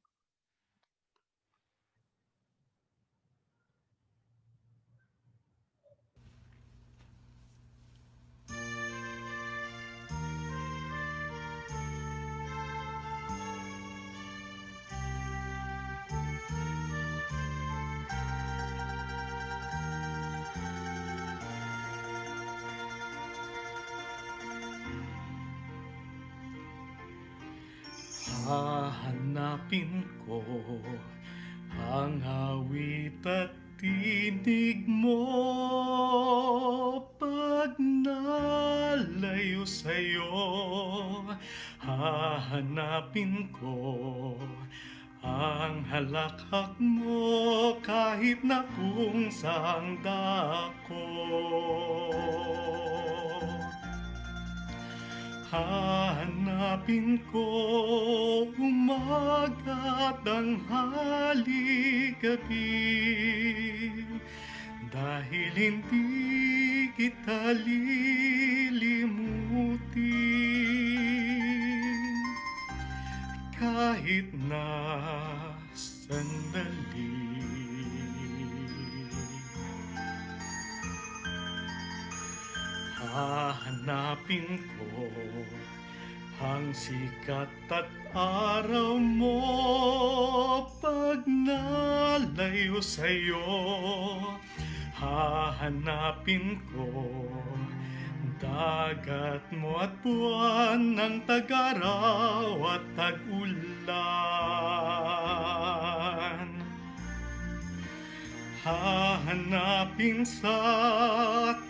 Hahanapin ko ang awit at tinig mo pag nalayo sa'yo. Hahanapin ko ang halakhak mo kahit na kung saan dako. Hahanapin ko umaga, tanghali, gabi, dahil hindi kita lilimutin kahit na sandali. Hahanapin ko ang sikat at araw mo pag nalayo sa'yo. Hahanapin ko dagat mo at buwan ng tag-araw at tag-ulan. Hahanapin sa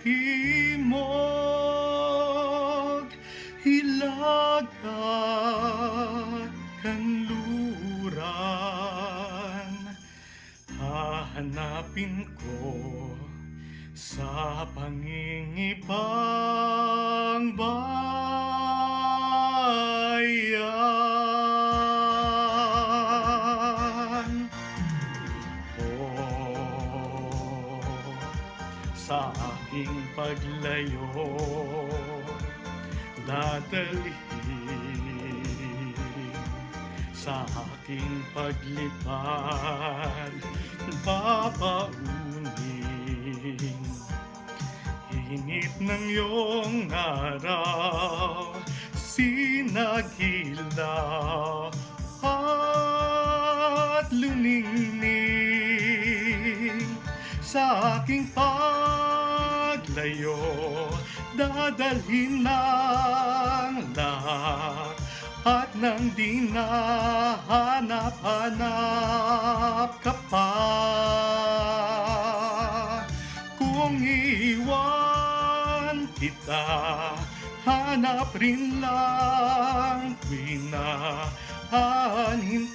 timog, hilagat, kanluran. Hahanapin ko sa pangingibang bayan. Sa aking paglayo, dadalhin sa aking paglipad, babaunin init ng iyong araw, sinagila at luningning. Sa aking paglayo, dadalhin ng lahat at nang di nahanap-hanap ka pa. Kung iwan kita, hanap rin lang, pinahanin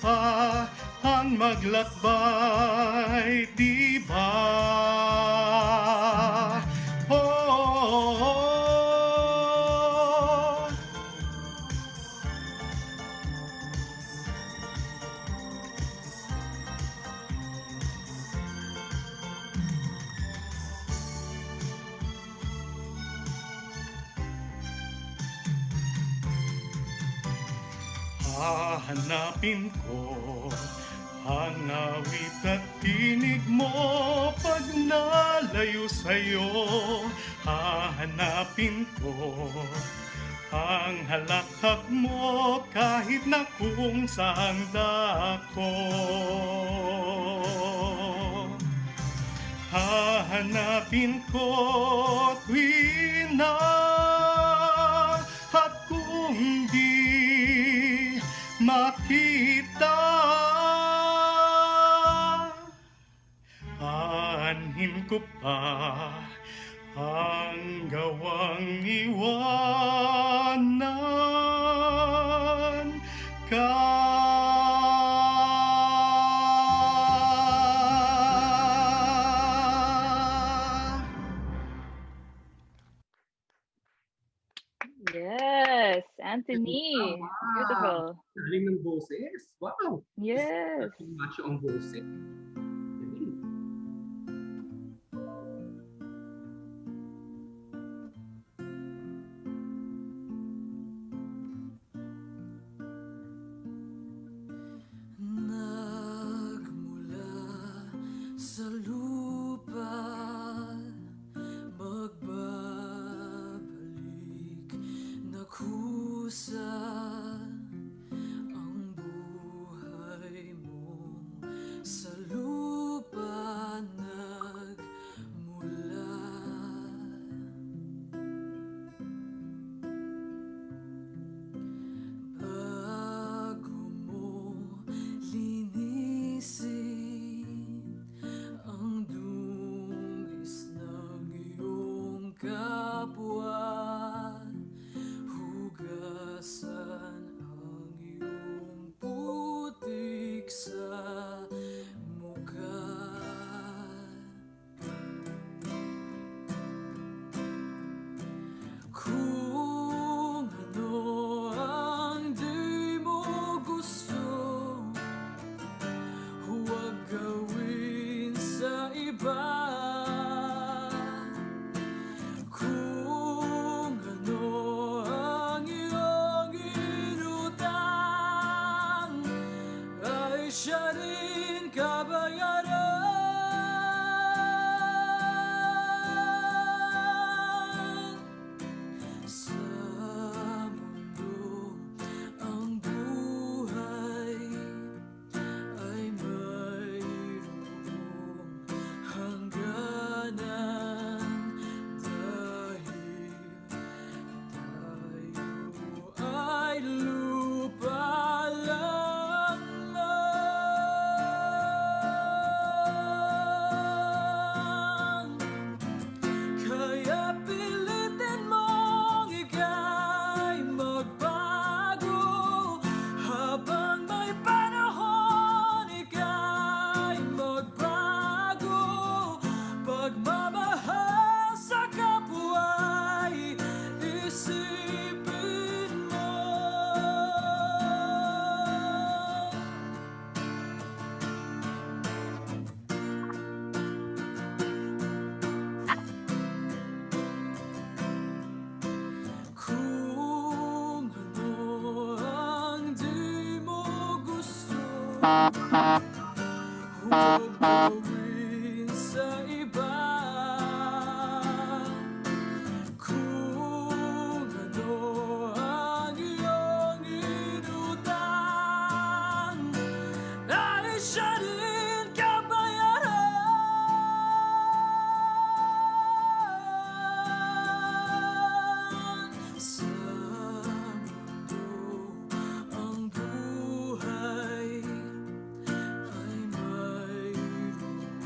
pa ang maglakbay, di ba? Hahanapin ko ang awit at tinig mo pag nalayo sa'yo. Hahanapin ko ang halakhak mo kahit na kung saan dako. Hahanapin ko tuwina at kung di makita, aanhin ko pa ang gawang iwanan ka. Yes, Anthony. Beautiful. Galing ng boses. Wow. Yes. Macho ang boses. Nagmula sa lupa, magbabalik na kusa ang buhay mo sa lupa nagmula. Bago mo linisin ang dungis ng iyong kapwa, hugasan ang iyong putik sa mukha. Kung ano ang di mo gusto, huwag gawin sa iba. Kung ano ang iyong inutang, ay siya rin kabayaran. Sa mundo ang buhay ay mayroong hangganan, dahil tayo ay lupa lang. Kaya pilitin mong ika'y magbago, habang may panahon ika'y magbago. Pagmamahal sa kapwa'y isipin mo. Kung ano ang di mo gusto, huwag gawin sa iba. Kung ano ang iyong inutang, ay siya rin kabayaran. Sa mundo ang buhay ay mayroong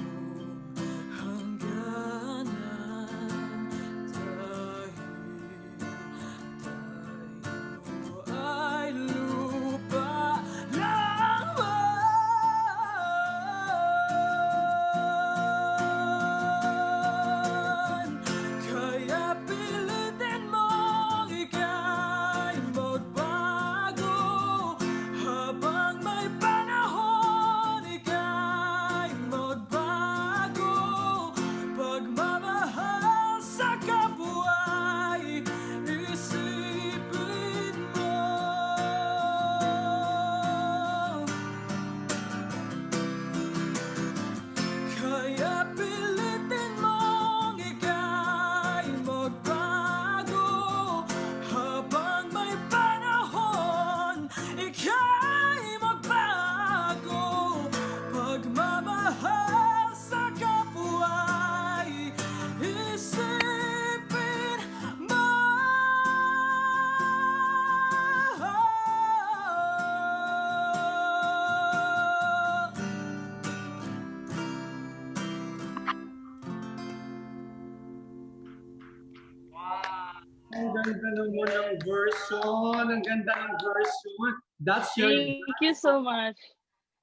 ganda mo ng version. Ang ganda ng version. That's your Thank you so much.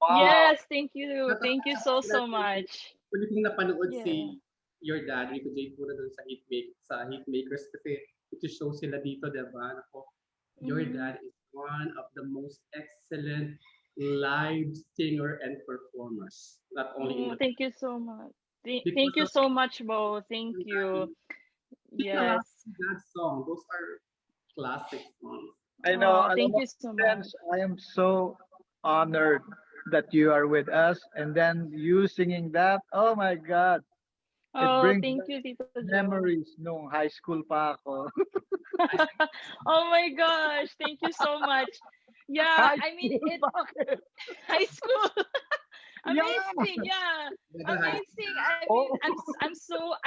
Wow. Yes, thank you. Thank you so much. Kung kung napanood Yeah. si your dad, Rico J. Pura doon sa Hitmakers kasi ito show sila dito, diba? Ako, your dad is one of the most excellent live singer and performers. Not only in Oh, the thank you so much. because Thank you of so much, Bo. Thank you. Yes. that song. Those are classic songs. I know. Oh, Alam thank mo, you so much. friends, I am so honored that you are with us, and then you singing that. Oh my God, it Oh, brings thank back you, Tito Joe. memories nung high school pa ako. Oh my gosh, thank you so much. Yeah, High I mean school it pa ako. high school. Yeah. Amazing, yeah. Amazing. I mean, Oh. I'm so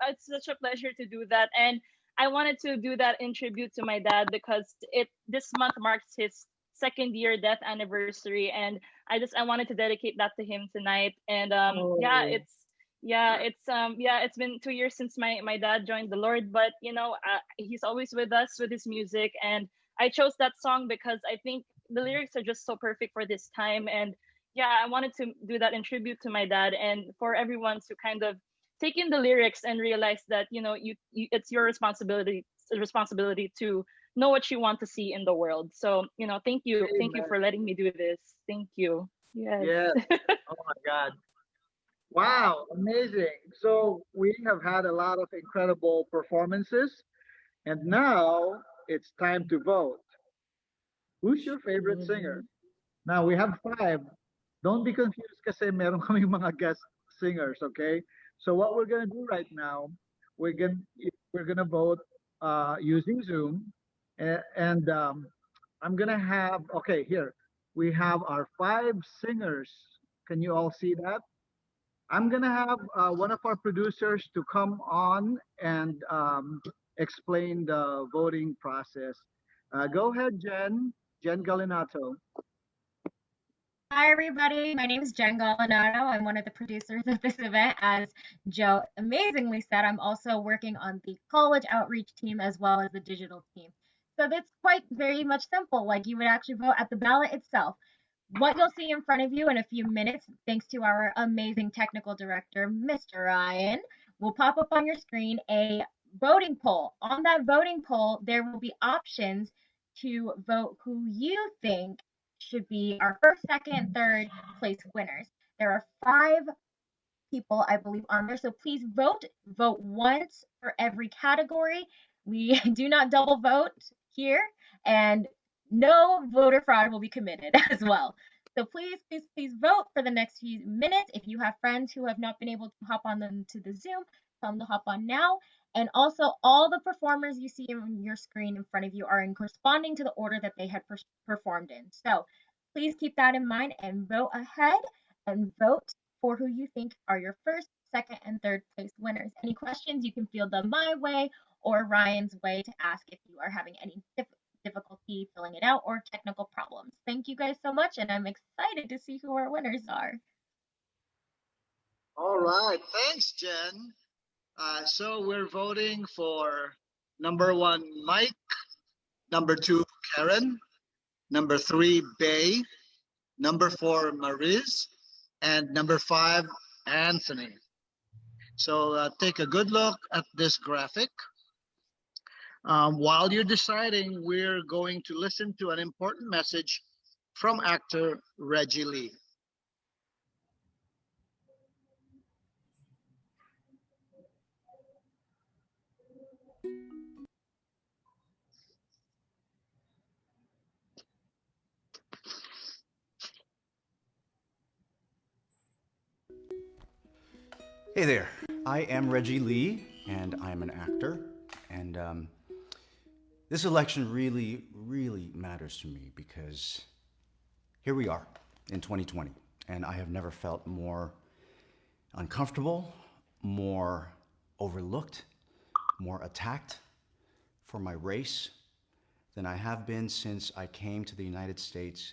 it's such a pleasure to do that. And I wanted to do that in tribute to my dad because it this month marks his second year death anniversary, and I wanted to dedicate that to him tonight. And yeah, Oh. it's been 2 years since my dad joined the Lord, but he's always with us with his music. And I chose that song because I think the lyrics are just so perfect for this time. And yeah, I wanted to do that in tribute to my dad and for everyone to kind of take in the lyrics and realize that you it's your responsibility to know what you want to see in the world. So thank you Amen. for letting me do this. Thank you. Yes. Yes. Oh my God. Wow, amazing. So we have had a lot of incredible performances, and now it's time to vote. Who's your favorite singer? Now we have five. Don't be confused kasi meron kaming mga guest singers, okay? So what we're gonna do right now, we're gonna we're gonna vote using Zoom, and I'm gonna have okay here. We have our five singers. Can you all see that? I'm gonna have one of our producers to come on and explain the voting process. Go ahead, Jen. Jen Galinato. Hi, everybody. My name is Jen Galinato. I'm one of the producers of this event. As Joe amazingly said, I'm also working on the college outreach team as well as the digital team. So that's quite very much simple. Like you would actually vote at the ballot itself. What you'll see in front of you in a few minutes, thanks to our amazing technical director, Mr. Ryan, will pop up on your screen a voting poll. On that voting poll, there will be options to vote who you think should be our first, second, third place winners. There are 5 people, I believe, on there. So please vote. Vote once for every category. We do not double vote here, and no voter fraud will be committed as well. So please, please, please vote for the next few minutes. If you have friends who have not been able to hop on to the Zoom, tell them to hop on now. And also, all the performers you see on your screen in front of you are in corresponding to the order that they had performed in. So please keep that in mind and vote ahead and vote for who you think are your first, second, and third place winners. Any questions, you can field them my way or Ryan's way to ask if you are having any difficulty filling it out or technical problems. Thank you guys so much, and I'm excited to see who our winners are. All right. Thanks, Jen. So we're voting for number 1, Mike, number 2, Karen, number 3, Bay, number 4, Mariz, and number 5, Anthony. So take a good look at this graphic. While you're deciding, we're going to listen to an important message from actor Reggie Lee. Hey there, I am Reggie Lee, and I'm an actor, and this election really, really matters to me because here we are in 2020, and I have never felt more uncomfortable, more overlooked, more attacked for my race than I have been since I came to the United States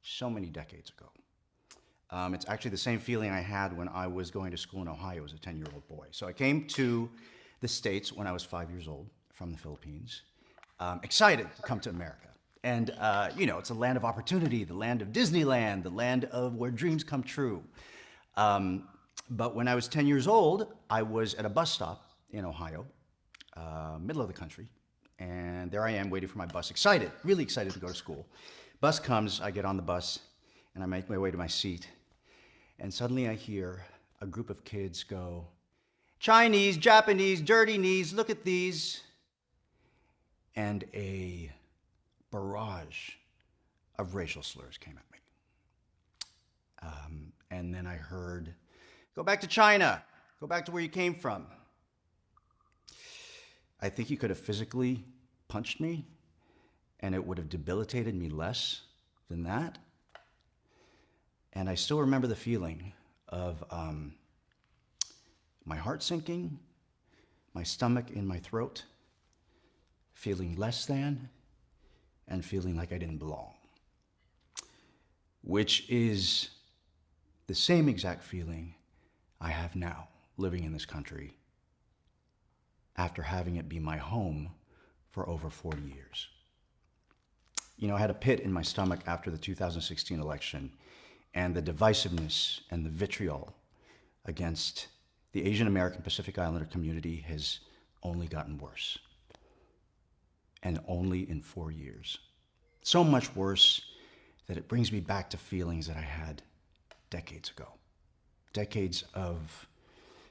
so many decades ago. It's actually the same feeling I had when I was going to school in Ohio as a 10-year-old boy. So I came to the States when I was 5 years old, from the Philippines, excited to come to America. And, it's a land of opportunity, the land of Disneyland, the land of where dreams come true. But when I was 10 years old, I was at a bus stop in Ohio, middle of the country. And there I am waiting for my bus, excited, really excited to go to school. Bus comes, I get on the bus, and I make my way to my seat. And suddenly I hear a group of kids go, "Chinese, Japanese, dirty knees, look at these." And a barrage of racial slurs came at me. And then I heard, "Go back to China, go back to where you came from." I think he could have physically punched me, and it would have debilitated me less than that. And I still remember the feeling of my heart sinking, my stomach in my throat, feeling less than, and feeling like I didn't belong. Which is the same exact feeling I have now living in this country after having it be my home for over 40 years. I had a pit in my stomach after the 2016 election, and the divisiveness and the vitriol against the Asian American Pacific Islander community has only gotten worse. And only in 4 years. So much worse that it brings me back to feelings that I had decades ago. Decades of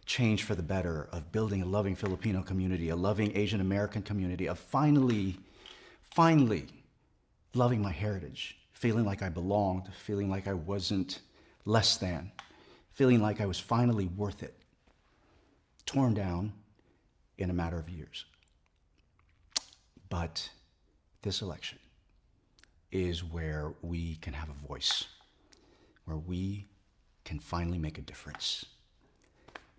change for the better, of building a loving Filipino community, a loving Asian American community, of finally loving my heritage, feeling like I belonged, feeling like I wasn't less than, feeling like I was finally worth it. Torn down in a matter of years. But this election is where we can have a voice, where we can finally make a difference.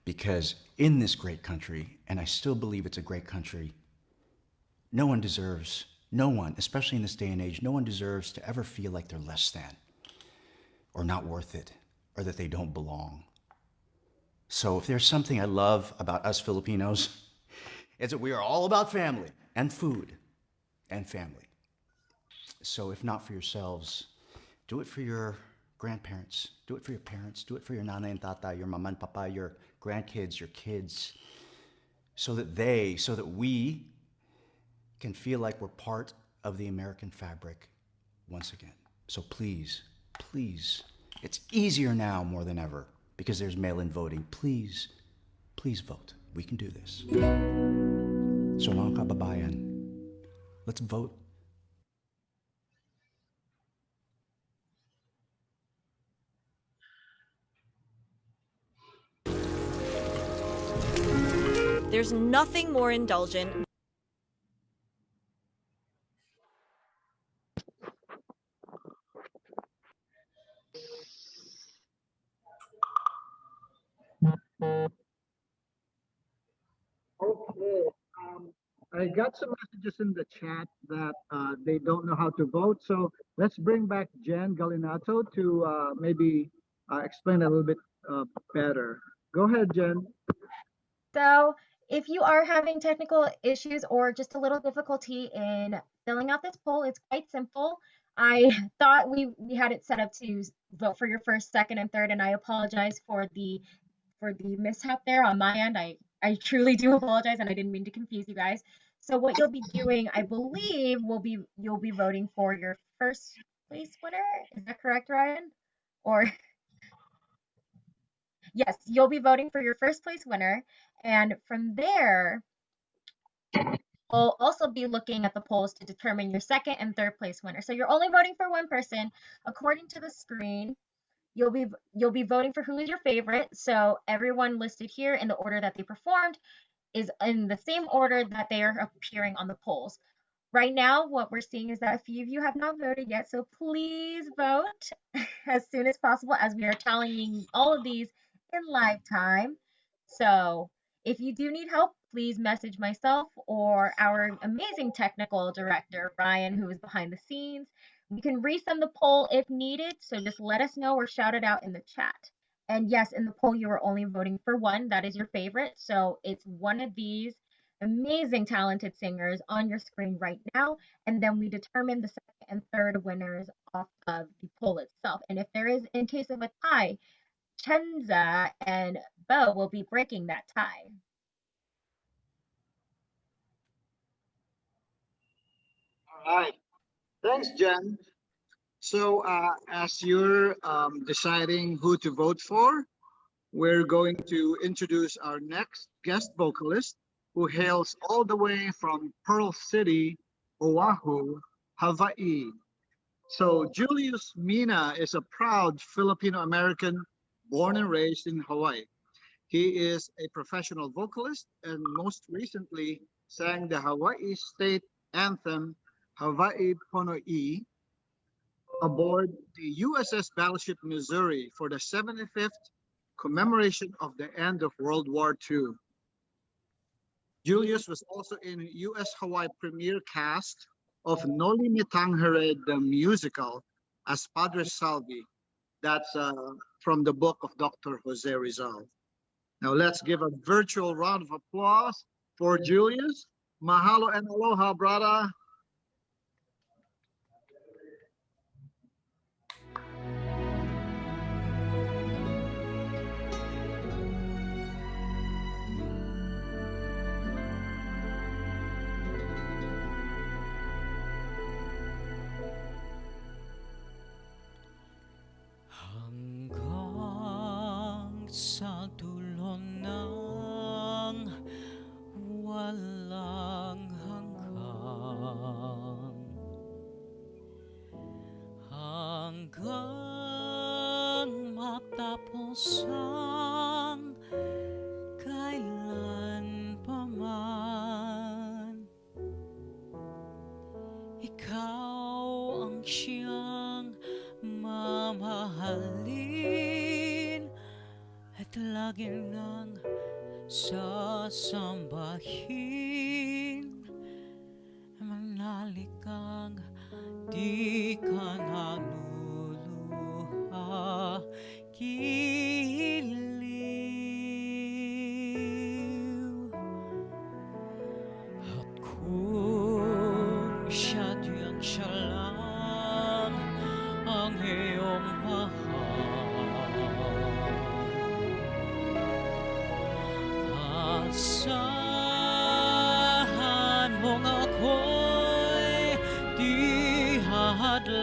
Because in this great country, and I still believe it's a great country, no one, especially in this day and age, no one deserves to ever feel like they're less than, or not worth it, or that they don't belong. So if there's something I love about us Filipinos, it's that we are all about family and food and family. So if not for yourselves, do it for your grandparents, do it for your parents, do it for your nanay and tata, your mama and papa, your grandkids, your kids, so that we can feel like we're part of the American fabric once again. So please, it's easier now more than ever because there's mail-in voting. Please vote. We can do this. So mga kababayan, let's vote. There's nothing more indulgent. Okay. I got some messages in the chat that they don't know how to vote. So let's bring back Jen Galinato to maybe explain a little bit better. Go ahead, Jen. So if you are having technical issues or just a little difficulty in filling out this poll, it's quite simple. I thought we had it set up to vote for your first, second, and third, and I apologize for the mishap there on my end. I truly do apologize, and I didn't mean to confuse you guys. So what you'll be doing, I believe, you'll be voting for your first place winner. Is that correct, Ryan? Or yes, you'll be voting for your first place winner, and from there, we'll also be looking at the polls to determine your second and third place winner. So you're only voting for one person. According to the screen, you'll be voting for who is your favorite. So everyone listed here in the order that they performed is in the same order that they are appearing on the polls. Right now, what we're seeing is that a few of you have not voted yet, so please vote as soon as possible as we are tallying all of these in live time. So if you do need help, please message myself or our amazing technical director, Ryan, who is behind the scenes. We can resend the poll if needed, so just let us know or shout it out in the chat. And yes, in the poll, you are only voting for one. That is your favorite. So it's one of these amazing talented singers on your screen right now, and then we determine the second and third winners off of the poll itself. And if there is, in case of a tie, Chenza and Bo will be breaking that tie. All right. Thanks, Jen. So, as you're deciding who to vote for, we're going to introduce our next guest vocalist, who hails all the way from Pearl City, Oahu, Hawaii. So, Julius Mina is a proud Filipino American born and raised in Hawaii. He is a professional vocalist and most recently sang the Hawaii state anthem, Hawaii Pono'i, aboard the USS Battleship Missouri for the 75th commemoration of the end of World War II. Julius was also in US Hawaii premiere cast of Noli Me Tangere the musical as Padre Salvi. That's from the book of Dr. Jose Rizal. Now let's give a virtual round of applause for Julius. Mahalo and aloha, brother. Hanggang sa dulo ng walang hanggang, hanggang matapos ang kailan pa man, ikaw ang siyang mamahalin at lagi nang sasambahin. Manali kang di ka naluluha, giliw. At kung siya diyang siya lang ang iyong mahal, asahan mong ako'y di hadlang.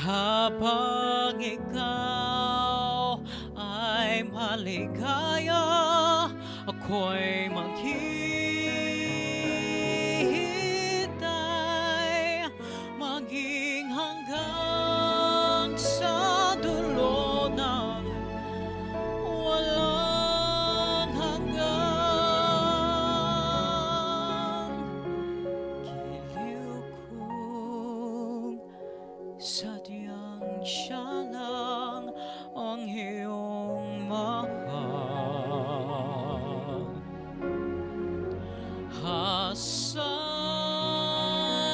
Habang ikaw ay maligaya, ako'y maghihintay, maging hanggang sa dulo ng walang hanggang. Giliw kong sadyang siya lang ang iyong mahal.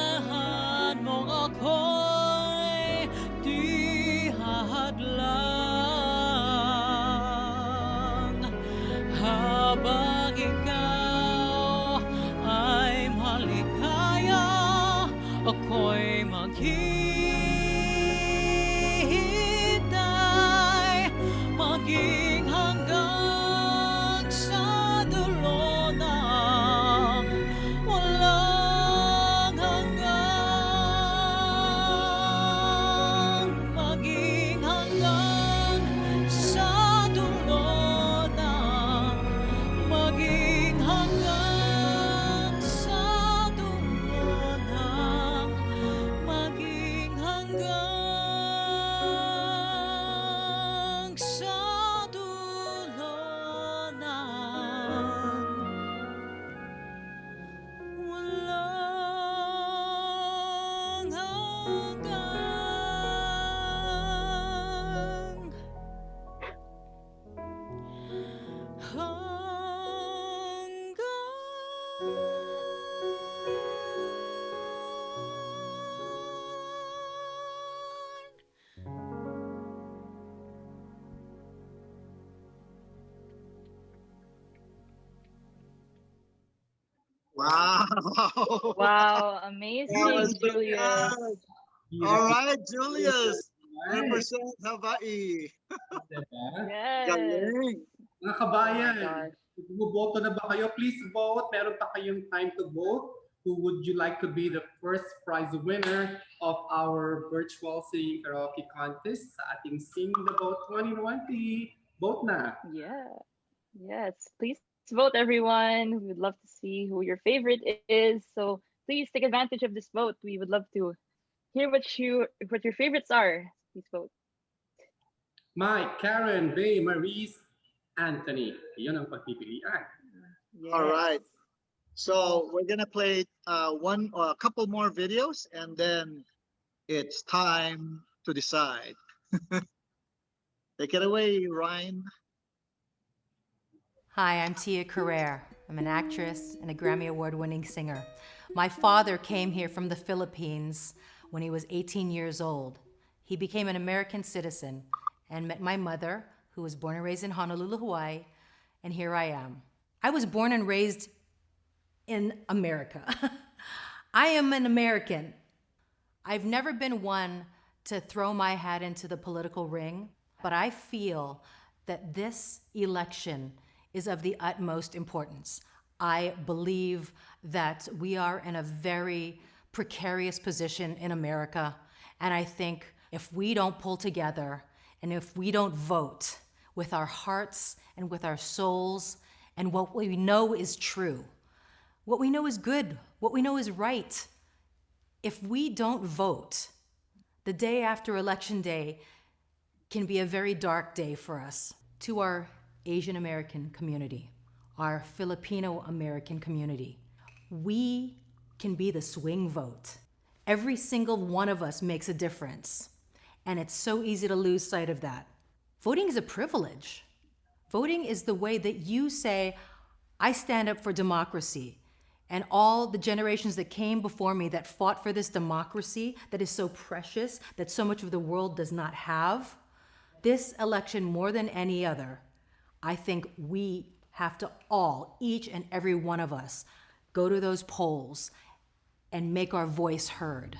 Asahan mong ako'y di hahadlang. Habang ikaw ay maligaya, ako'y maghihintay, maging hanggang sa dulo ng walang hanggang, maging hanggang sa dulo ng, maging hanggang sa dulo ng, maging Wow. Wow, That amazing, was so Julius. good. All right, Julius. Represent Hawaii. Yes. Galing. Mga Oh kabayan, my gosh. bumoboto na ba kayo? Please vote. Meron pa kayong time to vote. Who would you like to be the first prize winner of our virtual singing karaoke contest sa ating Sing the Vote 2020? Vote na. Yeah. Yes. Please vote, everyone. We would love to see who your favorite is. So please take advantage of this vote. We would love to hear what your favorites are. Please vote. Mike, Karen, Bay, Maurice, Anthony. Iyon ang pagpipilian. All right. So we're gonna play a couple more videos, and then it's time to decide. Take it away, Ryan. Hi, I'm Tia Carrere. I'm an actress and a Grammy Award-winning singer. My father came here from the Philippines when he was 18 years old. He became an American citizen and met my mother, who was born and raised in Honolulu, Hawaii, and here I am. I was born and raised in America. I am an American. I've never been one to throw my hat into the political ring, but I feel that this election is of the utmost importance. I believe that we are in a very precarious position in America, and I think if we don't pull together and if we don't vote with our hearts and with our souls and what we know is true, what we know is good, what we know is right, if we don't vote, the day after Election Day can be a very dark day for us. To our Asian American community, our Filipino American community, we can be the swing vote. Every single one of us makes a difference, and it's so easy to lose sight of that. Voting is a privilege. Voting is the way that you say, I stand up for democracy, and all the generations that came before me that fought for this democracy that is so precious, that so much of the world does not have. This election, more than any other, I think we have to all, each and every one of us, go to those polls and make our voice heard.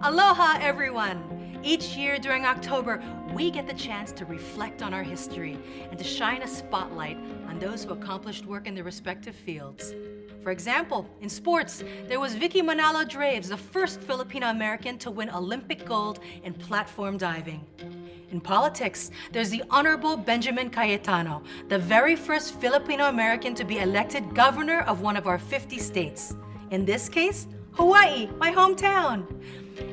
Aloha, everyone! Each year during October, we get the chance to reflect on our history and to shine a spotlight on those who accomplished work in their respective fields. For example, in sports, there was Vicky Manalo-Draves, the first Filipino-American to win Olympic gold in platform diving. In politics, there's the Honorable Benjamin Cayetano, the very first Filipino-American to be elected governor of one of our 50 states. In this case, Hawaii, my hometown.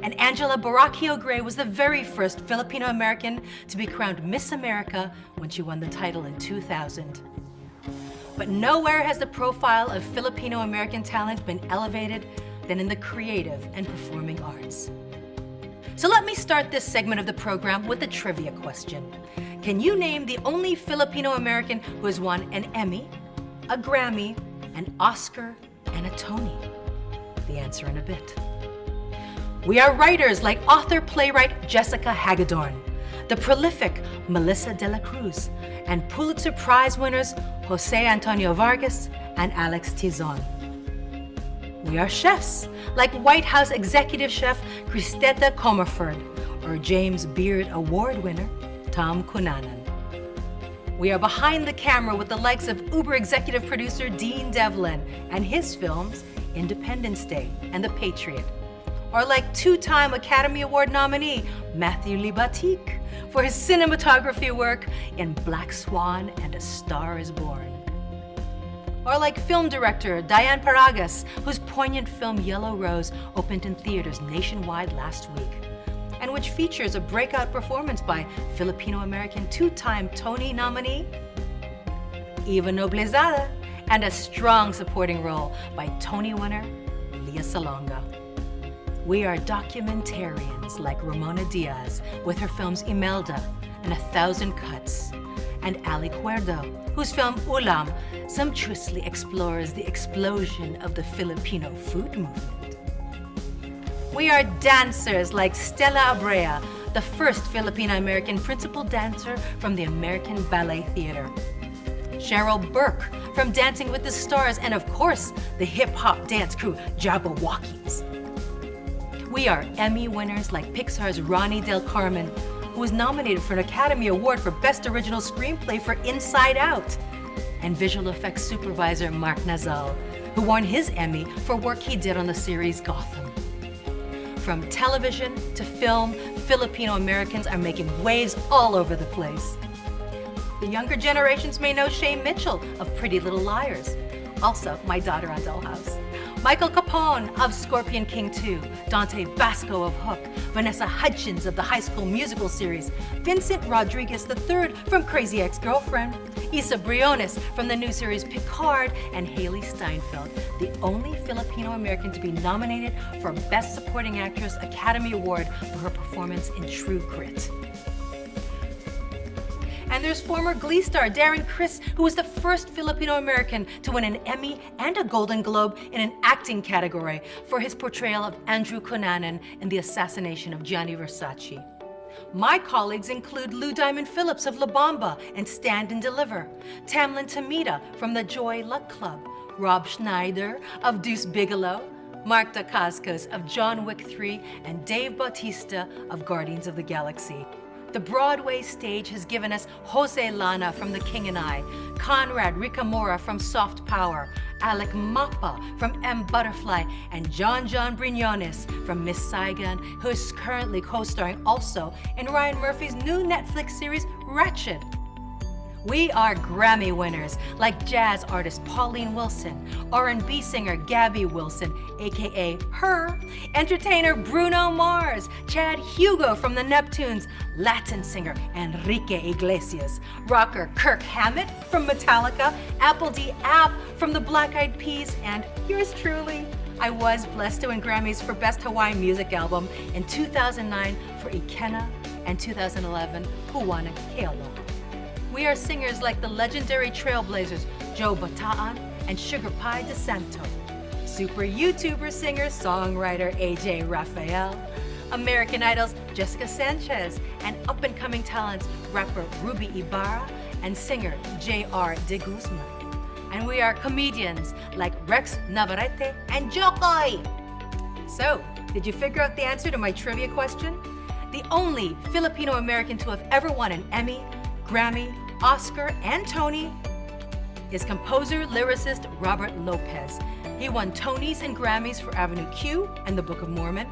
And Angela Baracchio Gray was the very first Filipino-American to be crowned Miss America when she won the title in 2000. But nowhere has the profile of Filipino-American talent been elevated than in the creative and performing arts. So let me start this segment of the program with a trivia question. Can you name the only Filipino-American who has won an Emmy, a Grammy, an Oscar, and a Tony? The answer in a bit. We are writers like author-playwright Jessica Hagedorn, the prolific Melissa De La Cruz, and Pulitzer Prize winners Jose Antonio Vargas and Alex Tizon. We are chefs like White House executive chef Cristeta Comerford or James Beard Award winner Tom Cunanan. We are behind the camera with the likes of Uber executive producer Dean Devlin and his films Independence Day and The Patriot, or like two-time Academy Award nominee Matthew Libatique for his cinematography work in Black Swan and A Star is Born. Or like film director Diane Paragas, whose poignant film Yellow Rose opened in theaters nationwide last week, and which features a breakout performance by Filipino-American two-time Tony nominee Eva Noblezada, and a strong supporting role by Tony winner Lea Salonga. We are documentarians like Ramona Diaz with her films Imelda and 1,000 Cuts, and Ali Cuerdo, whose film Ulam sumptuously explores the explosion of the Filipino food movement. We are dancers like Stella Abrea, the first Filipino-American principal dancer from the American Ballet Theater. Cheryl Burke from Dancing with the Stars, and of course, the hip-hop dance crew, Jabberwockies. We are Emmy winners like Pixar's Ronnie Del Carmen, who was nominated for an Academy Award for Best Original Screenplay for Inside Out, and visual effects supervisor Mark Nazal, who won his Emmy for work he did on the series Gotham. From television to film, Filipino Americans are making waves all over the place. The younger generations may know Shay Mitchell of Pretty Little Liars, also my daughter on Dollhouse. Michael Capone of Scorpion King 2, Dante Basco of Hook, Vanessa Hudgens of the High School Musical series, Vincent Rodriguez III from Crazy Ex-Girlfriend, Isa Briones from the new series Picard, and Haley Steinfeld, the only Filipino-American to be nominated for Best Supporting Actress Academy Award for her performance in True Grit. And there's former Glee star Darren Criss, who was the first Filipino-American to win an Emmy and a Golden Globe in an acting category for his portrayal of Andrew Cunanan in The Assassination of Gianni Versace. My colleagues include Lou Diamond Phillips of La Bamba and Stand and Deliver, Tamlin Tamita from the Joy Luck Club, Rob Schneider of Deuce Bigelow, Mark Dacascos of John Wick 3, and Dave Bautista of Guardians of the Galaxy. The Broadway stage has given us Jose Lana from The King and I, Conrad Ricamora from Soft Power, Alec Mapa from M. Butterfly, and John Brignones from Miss Saigon, who is currently co-starring also in Ryan Murphy's new Netflix series, Ratched. We are Grammy winners like jazz artist Pauline Wilson, R&B singer Gabby Wilson, aka Her, entertainer Bruno Mars, Chad Hugo from the Neptunes, Latin singer Enrique Iglesias, rocker Kirk Hammett from Metallica, Apple D. App from the Black Eyed Peas, and yours truly. I was blessed to win Grammys for Best Hawaiian Music Album in 2009 for Ikena and 2011 Huana Kealo. We are singers like the legendary Trailblazers Joe Bataan and Sugar Pie DeSanto, super YouTuber singer songwriter AJ Raphael, American Idol's Jessica Sanchez, and up-and-coming talents rapper Ruby Ibarra and singer J.R. De Guzman. And we are comedians like Rex Navarrete and Jokoy. So, did you figure out the answer to my trivia question? The only Filipino-American to have ever won an Emmy, Grammy, Oscar, and Tony is composer-lyricist Robert Lopez. He won Tonys and Grammys for Avenue Q and The Book of Mormon,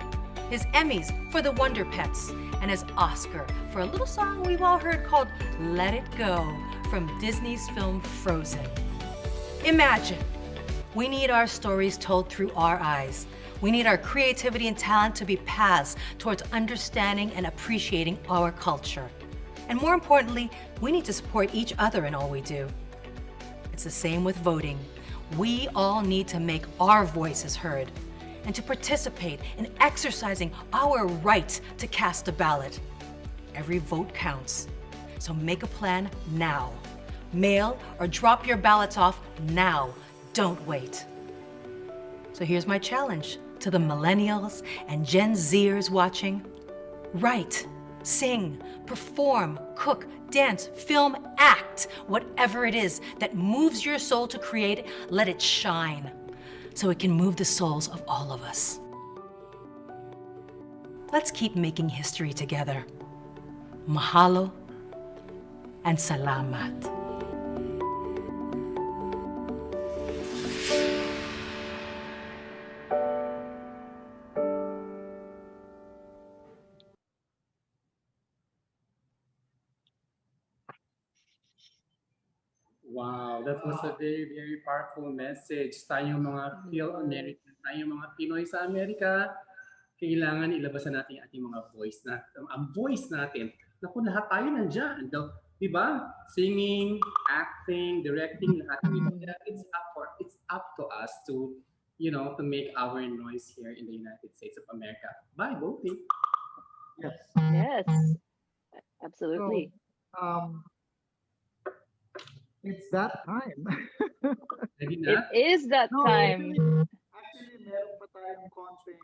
his Emmys for The Wonder Pets, and his Oscar for a little song we've all heard called Let It Go from Disney's film Frozen. Imagine, we need our stories told through our eyes. We need our creativity and talent to be paths towards understanding and appreciating our culture. And more importantly, we need to support each other in all we do. It's the same with voting. We all need to make our voices heard and to participate in exercising our right to cast a ballot. Every vote counts, so make a plan now. Mail or drop your ballots off now. Don't wait. So here's my challenge to the millennials and Gen Zers watching. Write, sing, perform, cook, dance, film, act, whatever it is that moves your soul to create, let it shine so it can move the souls of all of us. Let's keep making history together. Mahalo and salamat. Wow, that was a very powerful message. Tayong mga Phil-American, tayong mga Pinoy sa Amerika, kailangan ilabasan natin yung ating mga voice na, ang voice natin. Naku, lahat tayo nandiyan. Di ba? Singing, acting, directing, lahat. It's up to us to, to make our noise here in the United States of America by voting. Yes. Yes. Absolutely. So, it's that time. It is that time. Actually, meron pa tayong konting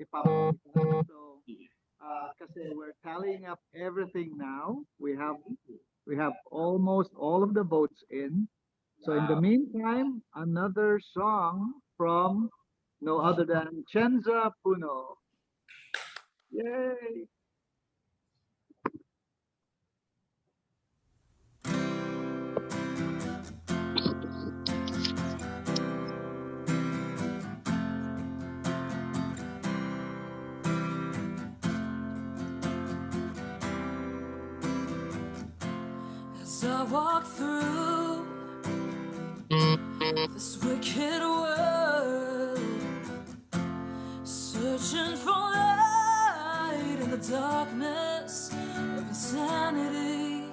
ipapakita. So, kasi we're tallying up everything now. We have almost all of the votes in. So in the meantime, another song from no other than Chenza Puno. Yay! As I walk through this wicked world, searching for light in the darkness of insanity,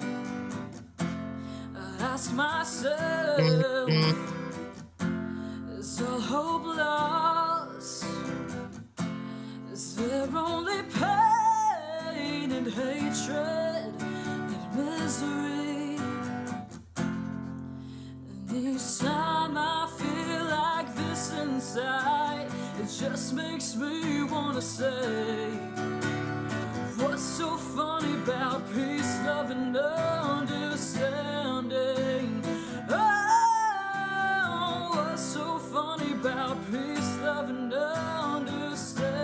I ask myself, is all hope lost? Is there only pain and hatred and misery? And each time I feel like this inside, it just makes me wanna say, what's so funny about peace, love, and understanding? Oh, what's so funny about peace, love, and understanding?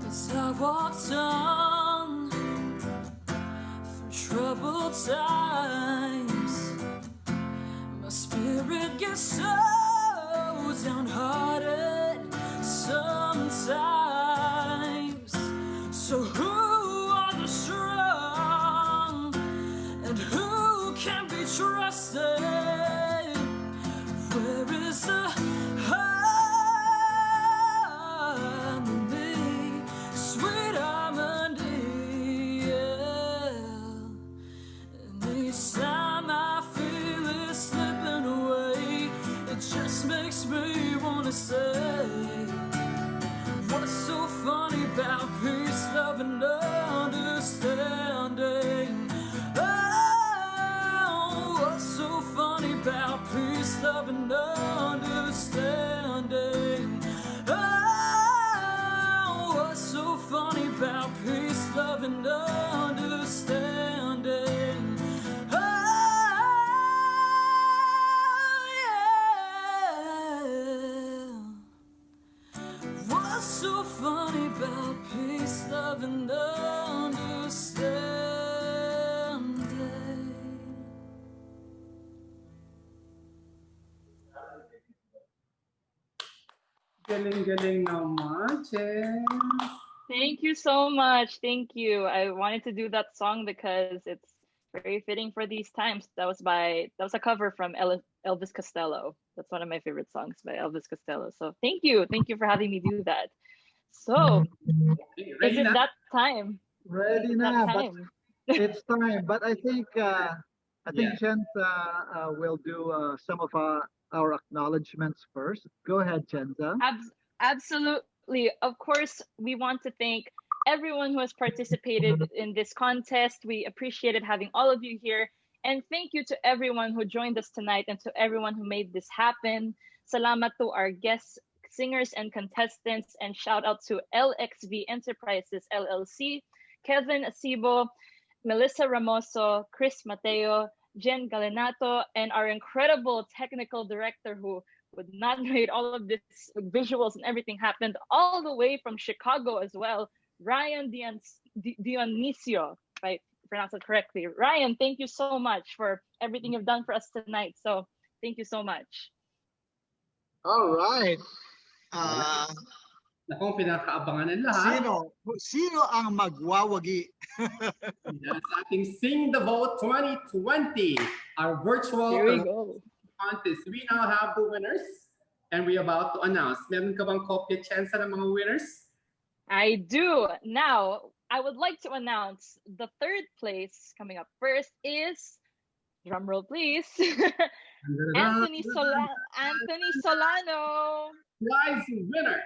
As I walked on through troubled times, my spirit gets so downhearted sometimes. So who are the strong and who can be trusted? Where is the harmony, sweet harmony? Yeah. And each time I feel it slipping away, it just makes me wanna say, what's so funny about peace, love, and understanding? Oh, what's so funny about peace, love, and understanding? Oh, what's so funny about peace, love, and understanding? Oh, yeah. What's so funny about peace, love, and understanding? Galing-galing naman, Chen. Thank you so much. Thank you. I wanted to do that song because it's very fitting for these times. That was a cover from Elvis Costello. That's one of my favorite songs by Elvis Costello. So thank you. Thank you for having me do that. So is Ready it na? that time? Ready Is it that now, but time? it's time. But I think Yeah. Chenza will do some of our acknowledgments first. Go ahead, Chenza. Absolutely. Of course, we want to thank everyone who has participated in this contest. We appreciated having all of you here. And thank you to everyone who joined us tonight and to everyone who made this happen. Salamat to our guests, singers, and contestants. And shout out to LXV Enterprises LLC, Kevin Asibo, Melissa Ramoso, Chris Mateo, Jen Galinato, and our incredible technical director who would not made all of this visuals and everything happened all the way from Chicago as well. Ryan Dionisio, if I pronounce it correctly. Ryan, thank you so much for everything you've done for us tonight. So thank you so much. All right. Naku, ang pinakaabangan ng lahat. Sino ang magwawagi? Yes, ating Sing the Vote 2020, our virtual Here we go. contest. We now have the winners and we're about to announce. Meron ka bang kopya, Chenza, ng mga winners? I do. Now, I would like to announce the third place coming up first is, drumroll please, Anthony Solano. Prize winner.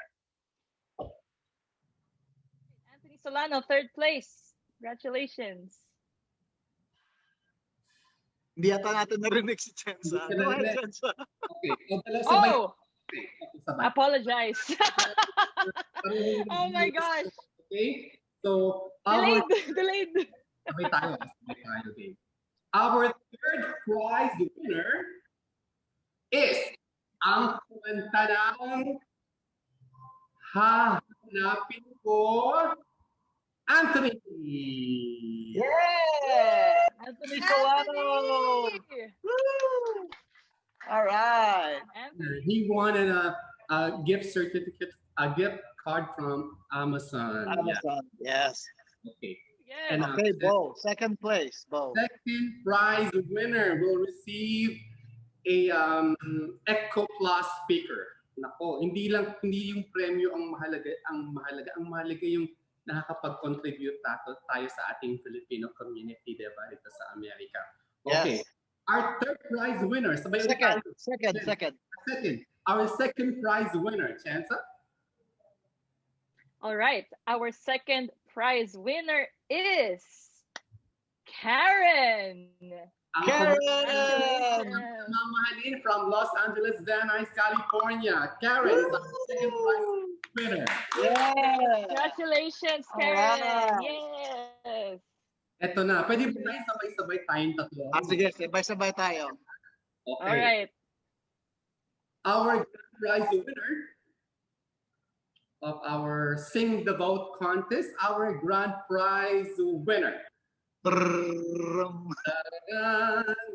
Solano, third place. Congratulations. Hindi yata natin narinig si Chenza. Go ahead, Chenza. Okay, so dalawa sabay. Oh, Sabay. apologize. Oh my gosh. Okay, so our Delayed. sabay tayo. Okay. Our third prize winner is ang kumanta ng Hahanapin Ko Anthony. Yeah! Anthony Solano! All right. He wanted a gift certificate, a gift card from Amazon. Amazon, yes. Okay. Yes. And, Okay, Bo. Second place, Bo. Second prize winner will receive a Echo Plus speaker. Nako, hindi yung premyo ang mahalaga, ang mahalaga yung nakakapag-contribute tayo sa ating Filipino community, diba, dito sa Amerika. Okay. Yes. Our third prize winner, Second. Our second prize winner, Chenza. All right. Our second prize winner is Karen. Mamahalin from Los Angeles, Van Nuys, California. Karen is our second prize winner. Yeah. Congratulations, Karen. Yes. Eto na. Pwede ba tayo sabay-sabay tayong tatlo? Sige, sabay-sabay tayo. Okay. All right. Our grand prize winner of our Sing the Boat contest, our grand prize winner.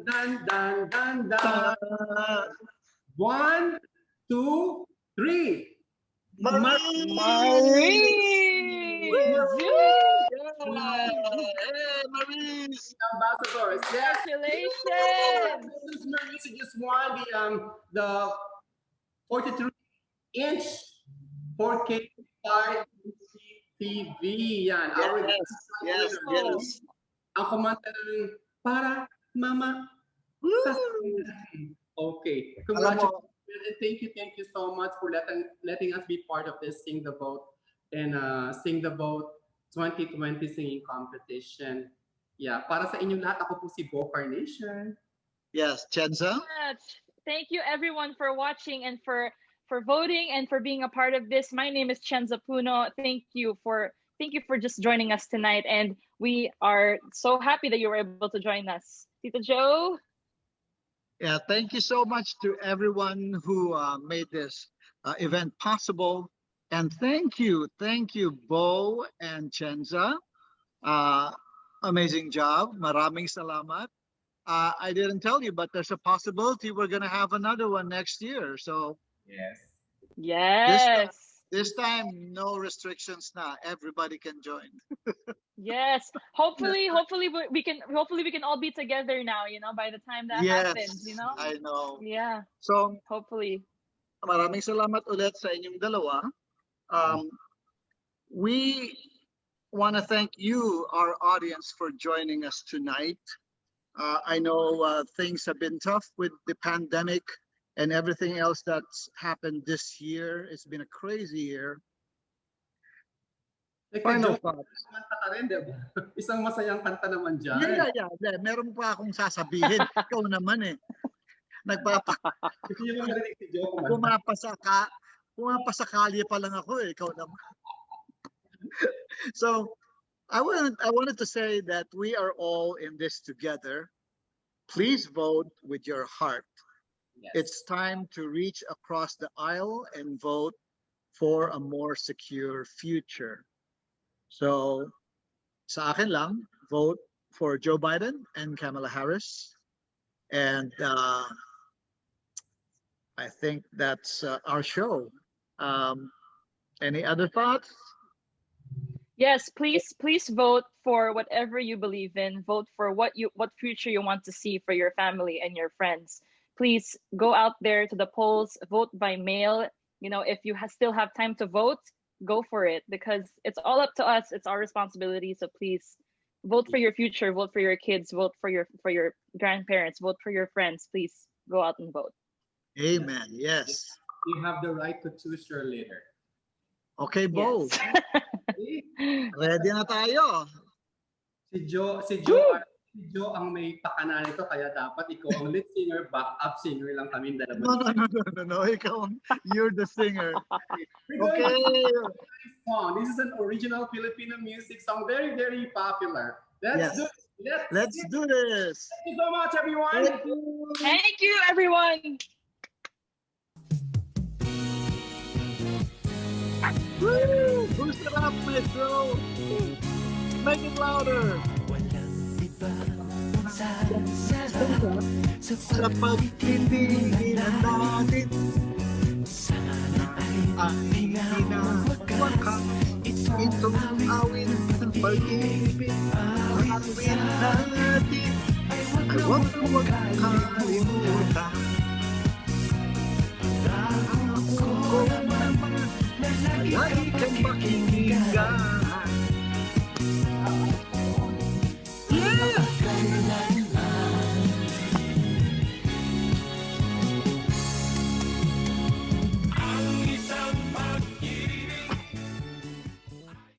Dan, dan, dan, dan. 1, 2, 3. Marie! Maurice! Ambassadors, yes. Congratulations! This is Maurice who just won the 43-inch 4K Fire TV. Yan. Yes. Ang kumanta ng Para Mama. Okay. Congratulations. And thank you so much for letting us be part of this Sing the Boat and Sing the Boat 2020 singing competition. Yeah, para sa inyong lahat, ako po si Bo Carnation. Yes, Chenza. Thank you everyone for watching and for voting and for being a part of this. My name is Chenza Puno. Thank you for just joining us tonight, and we are so happy that you were able to join us. Tito Joe? Yeah, thank you so much to everyone who made this event possible. And thank you, Bo and Chenza. Amazing job. Maraming salamat. I didn't tell you, but there's a possibility we're going to have another one next year. So Yes. This time, no restrictions now. Everybody can join. Yes. Hopefully we can all be together now, by the time that happens, I know. Yeah. So, hopefully. Maraming salamat ulit sa inyong dalawa. We want to thank you, our audience, for joining us tonight. I know things have been tough with the pandemic and everything else that's happened this year. It's been a crazy year. Final thoughts. Isang masayang kanta naman dyan. Yeah. Meron pa akong sasabihin. Ikaw naman eh. Pumapasakali pa lang ako eh. Ikaw naman. So, I wanted to say that we are all in this together. Please vote with your heart. Yes. It's time to reach across the aisle and vote for a more secure future. So, sa akin lang, vote for Joe Biden and Kamala Harris. And I think that's our show. Any other thoughts? Yes, please vote for whatever you believe in. Vote for what future you want to see for your family and your friends. Please go out there to the polls, vote by mail. If you still have time to vote, go for it, because it's all up to us. It's our responsibility. So please vote for your future, vote for your kids, vote for your grandparents, vote for your friends. Please go out and vote. Amen. Yes. You have the right to choose your leader. Okay, Bo. Yes. Ready na tayo. Si Joe ang may pakana nito, kaya dapat ikaw ang lead singer, backup singer lang kami dalawa. No. Ikaw, you're the singer. We're going Okay. to sing a nice song. This is an original Filipino music song, very, very popular. Yes. Let's do this. Thank you so much, everyone. Thank you, everyone. Woo! Boost it up, Metro. Make it louder. Sa pagtitingin natin, ating pinagwakas itong awin ng pag-ibig. Awin natin ay huwag kalimutan. Ako naman, lagi kang pakinggan.